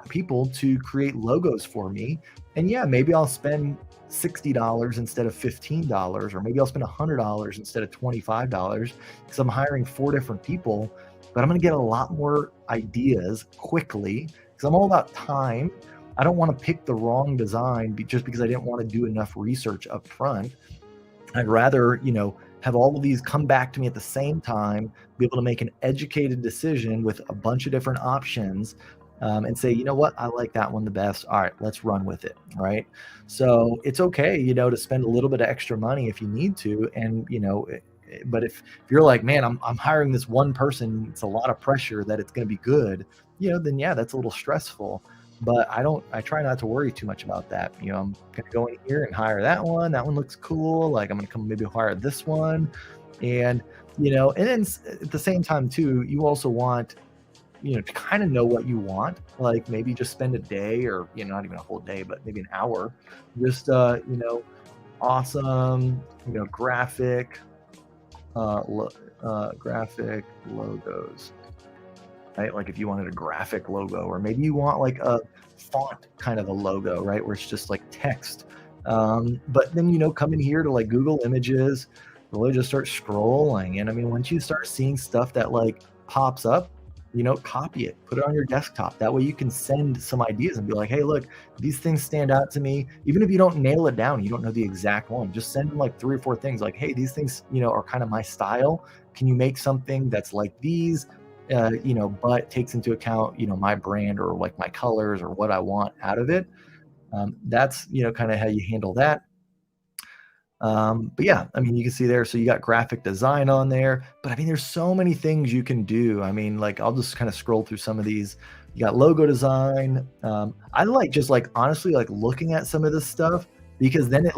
people to create logos for me. And yeah, maybe I'll spend $60 instead of $15, or maybe I'll spend $100 instead of $25 because I'm hiring 4 different people. But I'm going to get a lot more ideas quickly because I'm all about time. I don't want to pick the wrong design just because I didn't want to do enough research up front. I'd rather, have all of these come back to me at the same time, be able to make an educated decision with a bunch of different options, and say, you know what, I like that one the best. All right, let's run with it, right? So it's okay, to spend a little bit of extra money if you need to, and but if you're like, man, I'm hiring this one person, it's a lot of pressure that it's going to be good, then yeah, that's a little stressful. But I try not to worry too much about that. I'm going to go in here and hire that one. That one looks cool. Like I'm going to come maybe hire this one. And, and then at the same time too, you also want, to kind of know what you want. Like maybe just spend a day or, not even a whole day, but maybe an hour, just, awesome, graphic, graphic logos, right? Like if you wanted a graphic logo, or maybe you want like a font kind of a logo, right? Where it's just like text. But then, come in here to like Google Images, really just start scrolling. And I mean, once you start seeing stuff that like pops up, copy it, put it on your desktop. That way you can send some ideas and be like, hey, look, these things stand out to me. Even if you don't nail it down, you don't know the exact one, just send them like 3 or 4 things like, hey, these things, are kind of my style. Can you make something that's like these? But takes into account, my brand or like my colors or what I want out of it. That's, kind of how you handle that. But yeah, I mean, you can see there, so you got graphic design on there, but I mean, there's so many things you can do. I mean, like, I'll just kind of scroll through some of these. You got logo design. I like just like honestly like looking at some of this stuff because then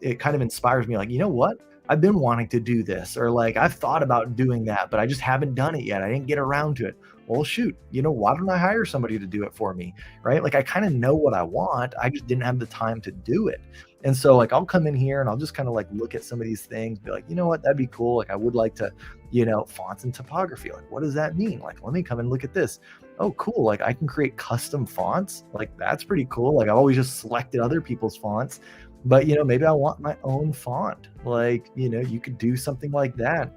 it kind of inspires me. Like, you know what? I've been wanting to do this, or like I've thought about doing that, but I just haven't done it yet. I didn't get around to it. Well, shoot, why don't I hire somebody to do it for me? Right? Like I kind of know what I want. I just didn't have the time to do it. And so like I'll come in here and I'll just kind of like look at some of these things, be like, you know what, that'd be cool. Like I would like to, fonts and typography. Like, what does that mean? Like, let me come and look at this. Oh, cool. Like I can create custom fonts. Like that's pretty cool. Like I've always just selected other people's fonts, but maybe I want my own font. Like, you could do something like that.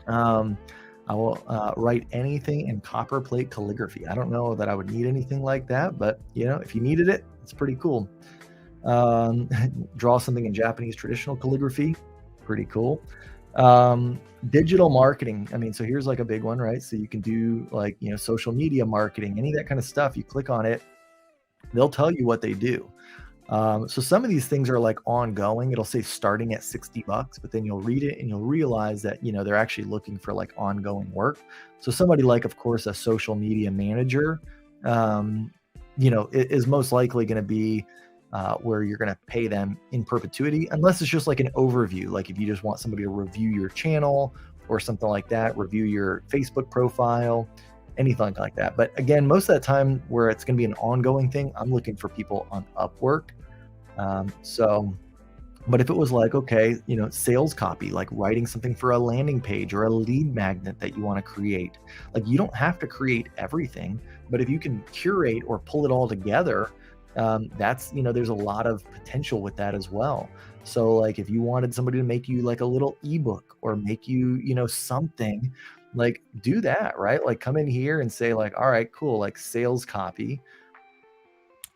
I will write anything in copperplate calligraphy. I don't know that I would need anything like that, but if you needed it, it's pretty cool. um, Draw something in Japanese traditional calligraphy, pretty cool. Digital marketing. I mean, so here's like a big one, right? So you can do like, social media marketing, any of that kind of stuff. You click on it, they'll tell you what they do. So some of these things are like ongoing. It'll say starting at $60, but then you'll read it and you'll realize that, they're actually looking for like ongoing work. So somebody like, of course, a social media manager, is most likely going to be where you're going to pay them in perpetuity, unless it's just like an overview. Like if you just want somebody to review your channel or something like that, review your Facebook profile, anything like that. But again, most of that time where it's going to be an ongoing thing, I'm looking for people on Upwork. But if it was like, okay, sales copy, like writing something for a landing page or a lead magnet that you want to create, like you don't have to create everything, but if you can curate or pull it all together, that's, there's a lot of potential with that as well. So like if you wanted somebody to make you like a little ebook or make you, something, like do that, right? Like come in here and say like, all right, cool, like sales copy.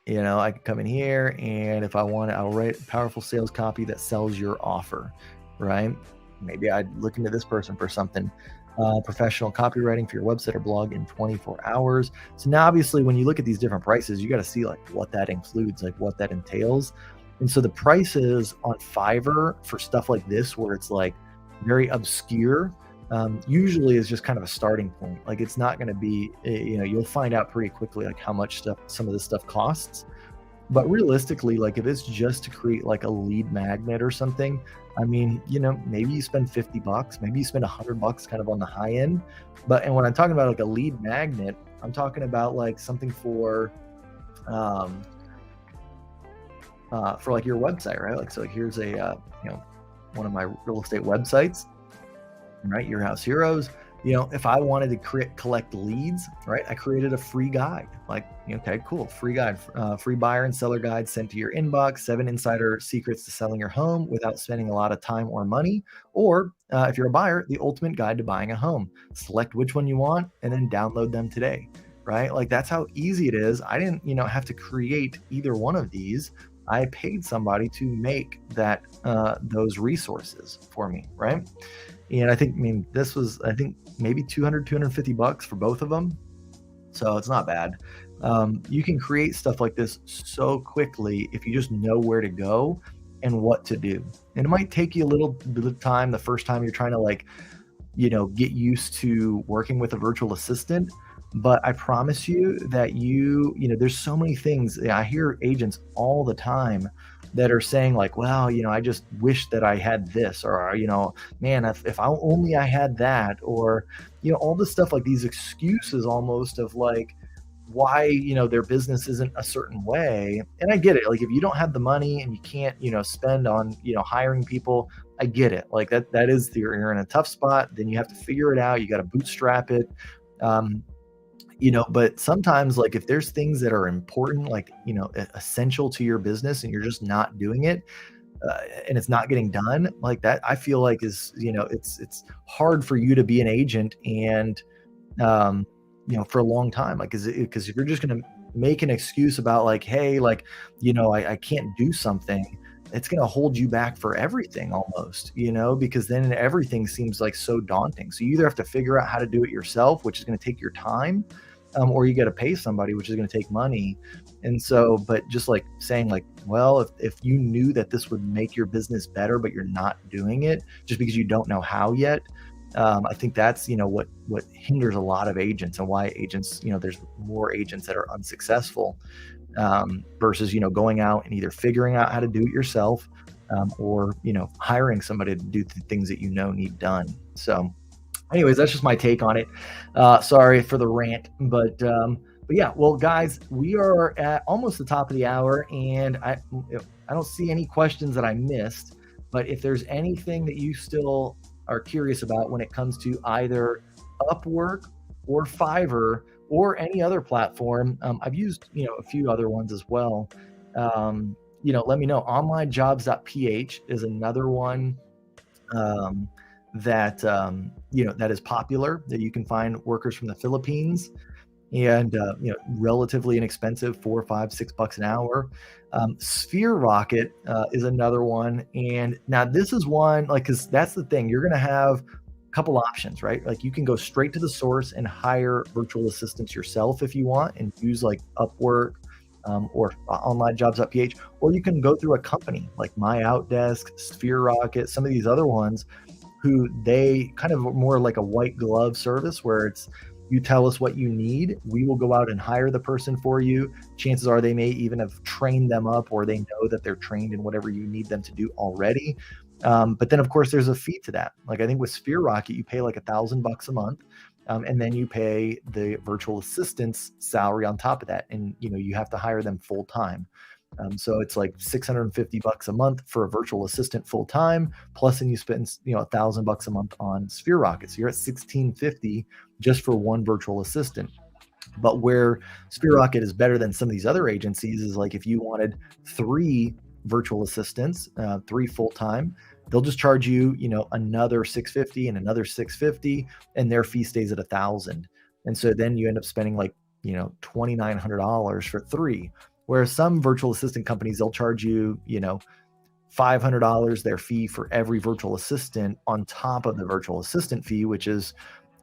I can come in here and if I want it, I'll write powerful sales copy that sells your offer, right? Maybe I'd look into this person for something. Professional copywriting for your website or blog in 24 hours. So now obviously when you look at these different prices, you got to see like what that includes, like what that entails. And so the prices on Fiverr for stuff like this, where it's like very obscure, usually is just kind of a starting point. Like it's not going to be, you'll find out pretty quickly like how much stuff some of this stuff costs. But realistically, like if it's just to create like a lead magnet or something, I mean, maybe you spend $50, maybe you spend $100 kind of on the high end. And when I'm talking about like a lead magnet, I'm talking about like something for like your website, right? Like, so here's a, one of my real estate websites, right? Your House Heroes. If I wanted to collect leads, right? I created a free guide. Like, okay, cool, free guide, free buyer and seller guide sent to your inbox, 7 insider secrets to selling your home without spending a lot of time or money. Or if you're a buyer, the ultimate guide to buying a home. Select which one you want and then download them today, right? Like that's how easy it is. I didn't, have to create either one of these. I paid somebody to make that those resources for me, right? And I think, this was, I think maybe $250 for both of them. So it's not bad. You can create stuff like this so quickly if you just know where to go and what to do. And it might take you a little bit of time the first time you're trying to like, get used to working with a virtual assistant. But I promise you that there's so many things. I hear agents all the time that are saying like, well, I just wish that I had this, or, man, if only I had that, or, all this stuff, like these excuses almost of like why, their business isn't a certain way. And I get it. Like if you don't have the money and you can't, spend on, hiring people, I get it. Like that is, you're in a tough spot. Then you have to figure it out. You got to bootstrap it. But sometimes like if there's things that are important, like, essential to your business and you're just not doing it, and it's not getting done like that, I feel like is, it's hard for you to be an agent and, for a long time. Like, is it because if you're just going to make an excuse about like, hey, like, I can't do something, it's going to hold you back for everything almost, because then everything seems like so daunting. So you either have to figure out how to do it yourself, which is going to take your time, or you got to pay somebody, which is going to take money. And so, but just like saying like, well, if you knew that this would make your business better, but you're not doing it just because you don't know how yet, I think that's, what hinders a lot of agents, and why agents, there's more agents that are unsuccessful, versus, going out and either figuring out how to do it yourself, or, hiring somebody to do the things that need done. So anyways, that's just my take on it. Sorry for the rant, but yeah, well, guys, we are at almost the top of the hour, and I don't see any questions that I missed. But if there's anything that you still are curious about when it comes to either Upwork or Fiverr or any other platform, I've used a few other ones as well. Let me know. Onlinejobs.ph is another one. That that is popular, that you can find workers from the Philippines, and relatively inexpensive, $4, $5, $6 an hour. Sphere Rocket is another one, and now this is one, like, because that's the thing, you're going to have a couple options, right? Like, you can go straight to the source and hire virtual assistants yourself if you want, and use like Upwork, or onlinejobs.ph, or you can go through a company like My Outdesk, Sphere Rocket, some of these other ones, who they kind of more like a white glove service, where it's, you tell us what you need, we will go out and hire the person for you. Chances are they may even have trained them up, or they know that they're trained in whatever you need them to do already. But then of course there's a fee to that. Like, I think with Sphere Rocket, you pay like $1,000 a month. And then you pay the virtual assistant's salary on top of that. And, you have to hire them full time. So it's like $650 a month for a virtual assistant full time. Plus, then you spend, $1,000 a month on Sphere Rocket. So you're at $1,650 just for one virtual assistant. But where Sphere Rocket is better than some of these other agencies is, like, if you wanted 3 virtual assistants, 3 full time, they'll just charge you, another $650 and another $650, and their fee stays at $1,000. And so then you end up spending like, $2,900 for 3. Whereas some virtual assistant companies, they'll charge you, $500 their fee for every virtual assistant on top of the virtual assistant fee, which is,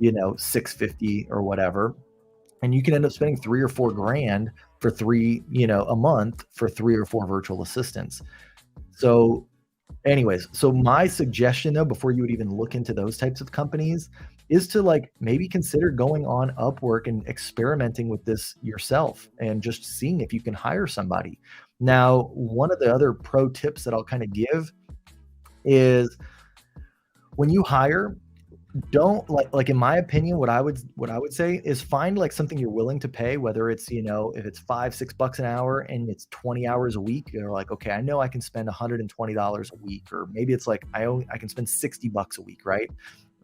$650 or whatever. And you can end up spending $3 or $4 grand for 3, a month for 3 or 4 virtual assistants. So anyways, so my suggestion though, before you would even look into those types of companies, is to like maybe consider going on Upwork and experimenting with this yourself and just seeing if you can hire somebody. Now, one of the other pro tips that I'll kind of give is, when you hire, don't like in my opinion, what I would say is, find like something you're willing to pay, whether it's, if it's $5, $6 an hour and it's 20 hours a week, you're like, okay, I know I can spend $120 a week, or maybe it's like I can spend $60 a week, right?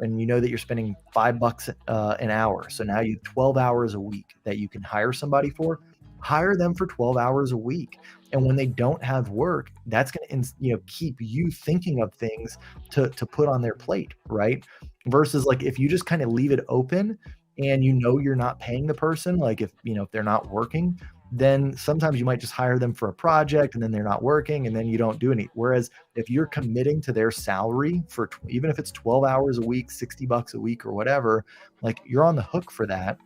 And that you're spending $5 an hour. So now you have 12 hours a week that you can hire somebody for. Hire them for 12 hours a week. And when they don't have work, that's going to, keep you thinking of things to put on their plate, right? Versus like, if you just kind of leave it open and you're not paying the person, like if they're not working, then sometimes you might just hire them for a project and then they're not working and then you don't do any. Whereas if you're committing to their salary for even if it's 12 hours a week, $60 a week or whatever, like, you're on the hook for that.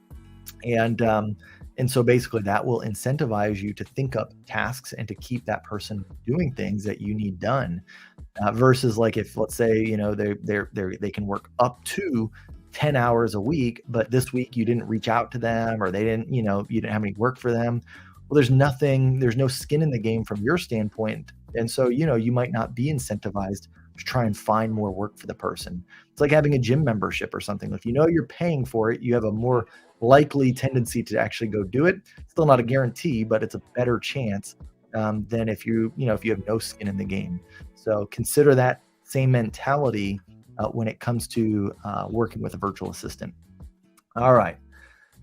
And so basically that will incentivize you to think up tasks and to keep that person doing things that you need done, versus like, if let's say, they can work up to 10 hours a week, but this week you didn't reach out to them, or they didn't, you didn't have any work for them. Well, there's no skin in the game from your standpoint. And so, you might not be incentivized to try and find more work for the person. It's like having a gym membership or something. If you're paying for it, you have a more likely tendency to actually go do it. Still not a guarantee, but it's a better chance than if you have no skin in the game. So consider that same mentality when it comes to working with a virtual assistant. All right.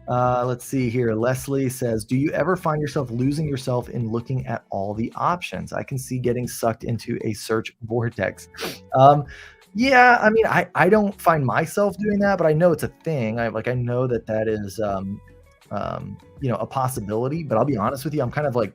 Let's see here. Leslie says, do you ever find yourself losing yourself in looking at all the options? I can see getting sucked into a search vortex. Yeah, I mean, I don't find myself doing that, but I know it's a thing. I know that that is, a possibility, but I'll be honest with you, I'm kind of like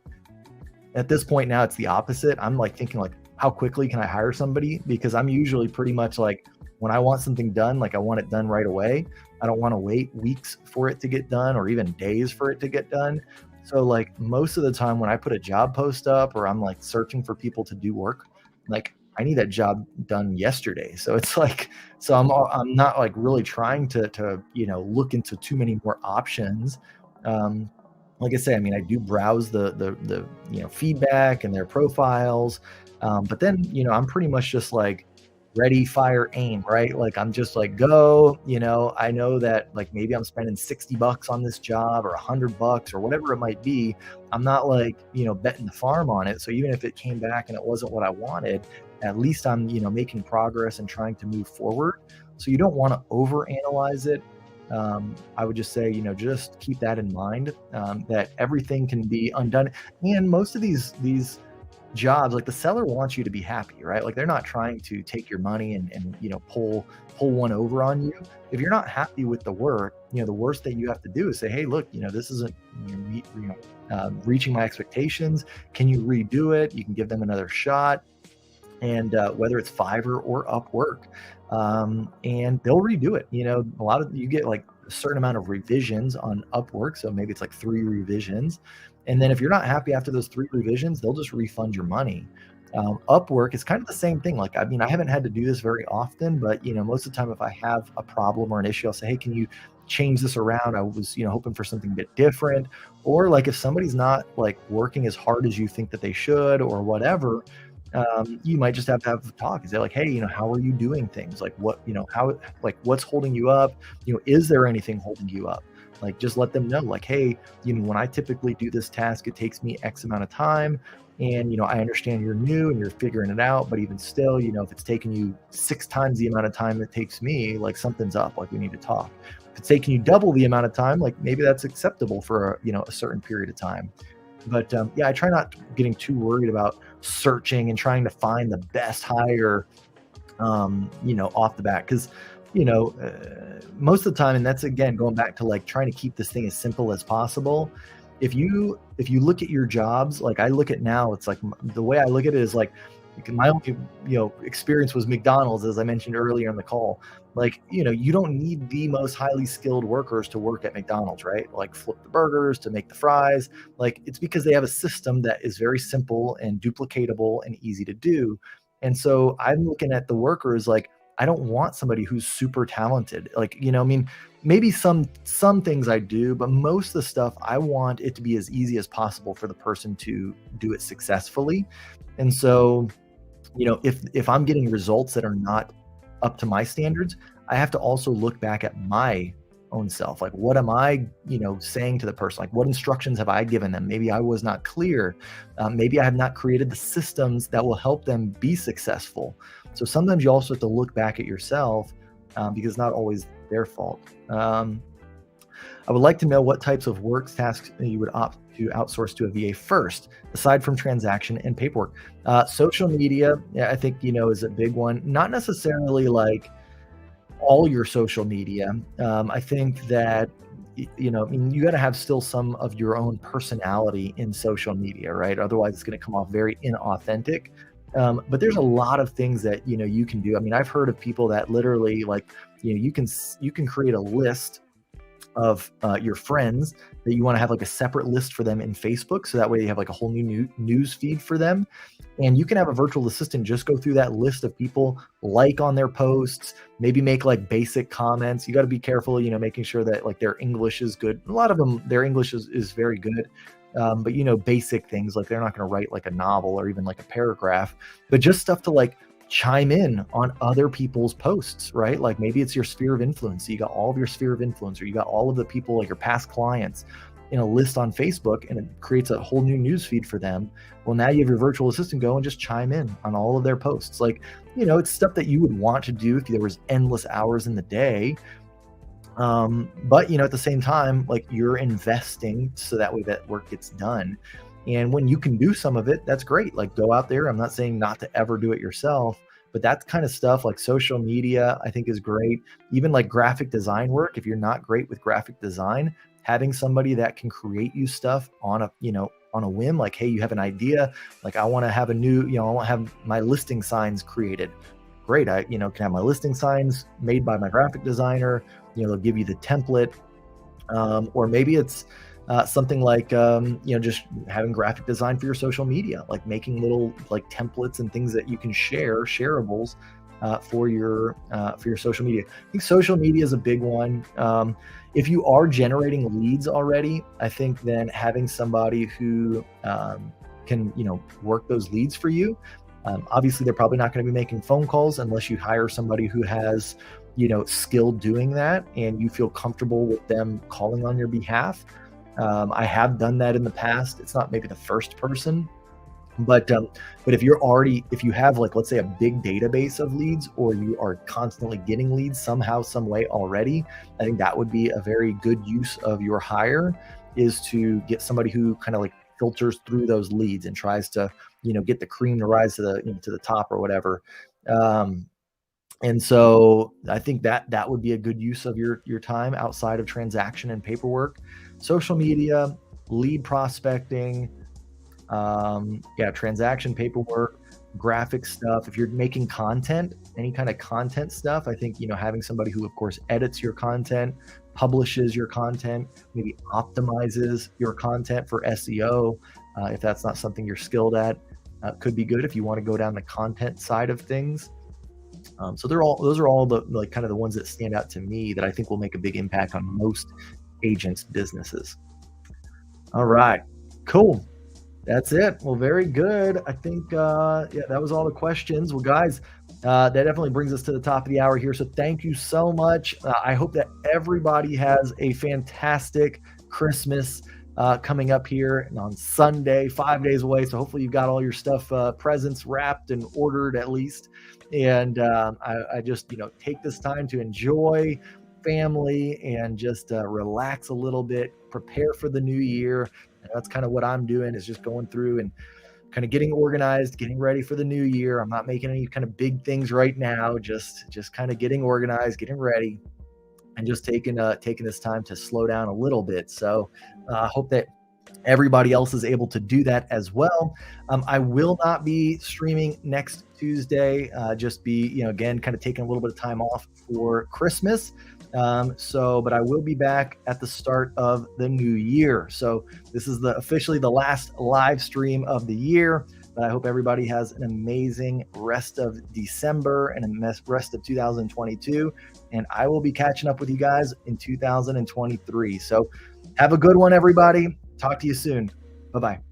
at this point now, it's the opposite. I'm like thinking like, how quickly can I hire somebody? Because I'm usually pretty much like when I want something done, like I want it done right away. I don't want to wait weeks for it to get done or even days for it to get done. So like most of the time when I put a job post up or I'm like searching for people to do work, like I need that job done yesterday. So it's like, so I'm not like really trying to look into too many more options. Um, like I say, I mean, I do browse the feedback and their profiles, but then I'm pretty much just like ready, fire, aim, right? Like I'm just like go. I know that like maybe I'm spending $60 on this job or $100 or whatever it might be. I'm not like betting the farm on it. So even if it came back and it wasn't what I wanted, at least I'm making progress and trying to move forward. So you don't want to overanalyze it. I would just say, just keep that in mind, that everything can be undone. And most of these jobs, like the seller wants you to be happy, right? Like they're not trying to take your money and pull one over on you. If you're not happy with the work, the worst thing you have to do is say, hey, look, this isn't reaching my expectations. Can you redo it? You can give them another shot, and whether it's Fiverr or Upwork, and they'll redo it. A lot of you get like a certain amount of revisions on Upwork, so maybe it's like 3 revisions, and then if you're not happy after those 3 revisions, they'll just refund your money. Upwork is kind of the same thing. Like, I mean, I haven't had to do this very often, but most of the time, if I have a problem or an issue, I'll say, hey, can you change this around? I was hoping for something a bit different. Or like if somebody's not like working as hard as you think that they should or whatever, you might just have a talk and say like, hey, how are you doing things? Like what, how, like what's holding you up? Is there anything holding you up? Like just let them know like, hey, when I typically do this task, it takes me X amount of time. And, I understand you're new and you're figuring it out, but even still, if it's taking you 6 times the amount of time it takes me, like something's up, like we need to talk. If it's taking you double the amount of time, like maybe that's acceptable for, a certain period of time. But yeah, I try not getting too worried about searching and trying to find the best hire, off the bat. Because, most of the time, and that's again going back to like trying to keep this thing as simple as possible. If you look at your jobs, like I look at now, it's like the way I look at it is like my only experience was McDonald's, as I mentioned earlier in the call. Like you don't need the most highly skilled workers to work at McDonald's, right? Like flip the burgers, to make the fries. Like it's because they have a system that is very simple and duplicatable and easy to do. And so I'm looking at the workers like I don't want somebody who's super talented. Like I mean, maybe some things I do, but most of the stuff I want it to be as easy as possible for the person to do it successfully. And so if I'm getting results that are not up to my standards, I have to also look back at my own self. Like, what am I, saying to the person? Like, what instructions have I given them? Maybe I was not clear. Maybe I have not created the systems that will help them be successful. So sometimes you also have to look back at yourself, because it's not always their fault. I would like to know what types of work tasks you would opt to outsource to a VA first, aside from transaction and paperwork. Social media, yeah, I think, is a big one. Not necessarily like all your social media. I think that, I mean, you got to have still some of your own personality in social media, right? Otherwise, it's going to come off very inauthentic. But there's a lot of things that, you can do. I mean, I've heard of people that literally like, you can create a list of your friends that you want to have like a separate list for them in Facebook. So that way you have like a whole new news feed for them. And you can have a virtual assistant just go through that list of people, like on their posts, maybe make like basic comments. You got to be careful, making sure that like their English is good. A lot of them, their English is very good. But basic things like they're not going to write like a novel or even like a paragraph, but just stuff to like chime in on other people's posts, right? Like maybe it's your sphere of influence. So you got all of your sphere of influence, or you got all of the people like your past clients in a list on Facebook, and it creates a whole new news feed for them. Well, now you have your virtual assistant go and just chime in on all of their posts. Like, it's stuff that you would want to do if there was endless hours in the day. But at the same time, like you're investing so that way that work gets done. And when you can do some of it, that's great. Like go out there. I'm not saying not to ever do it yourself, But that kind of stuff, like social media, I think is great. Even like graphic design work, if you're not great with graphic design, having somebody that can create you stuff on a, on a whim, like, hey, you have an idea, like I want to have a new, I want to have my listing signs created. Great. I, can have my listing signs made by my graphic designer. They'll give you the template. Or maybe it's something like, just having graphic design for your social media, like making little like templates and things that you can share, shareables for your social media. I think social media is a big one. If you are generating leads already, I think then having somebody who can, work those leads for you. Obviously, they're probably not going to be making phone calls unless you hire somebody who has, skill doing that and you feel comfortable with them calling on your behalf. I have done that in the past. It's not maybe the first person, but if you have, like, let's say a big database of leads, or you are constantly getting leads somehow, some way already, I think that would be a very good use of your hire, is to get somebody who kind of like filters through those leads and tries to, get the cream to rise to the, to the top or whatever. And so I think that would be a good use of your time outside of transaction and paperwork. Social media, lead prospecting, transaction paperwork, graphic stuff. If you're making content, any kind of content stuff, I think, having somebody who, of course, edits your content, publishes your content, maybe optimizes your content for SEO, if that's not something you're skilled at, could be good if you want to go down the content side of things. So those are all the, like, kind of the ones that stand out to me that I think will make a big impact on most agents' businesses. All right, cool. That's it. Well, very good. I think, that was all the questions. Well, guys, that definitely brings us to the top of the hour here. So thank you so much. I hope that everybody has a fantastic Christmas coming up here and on Sunday, 5 days away. So hopefully you've got all your stuff, presents wrapped and ordered at least. And I just, take this time to enjoy family and just relax a little bit, prepare for the new year. And that's kind of what I'm doing, is just going through and kind of getting organized, getting ready for the new year. I'm not making any kind of big things right now, just kind of getting organized, getting ready, and just taking this time to slow down a little bit. So I hope that everybody else is able to do that as well. I will not be streaming next Tuesday, just be, again, kind of taking a little bit of time off for Christmas. But I will be back at the start of the new year. So this is officially the last live stream of the year. But I hope everybody has an amazing rest of December and a rest of 2022. And I will be catching up with you guys in 2023. So have a good one, everybody. Talk to you soon. Bye-bye.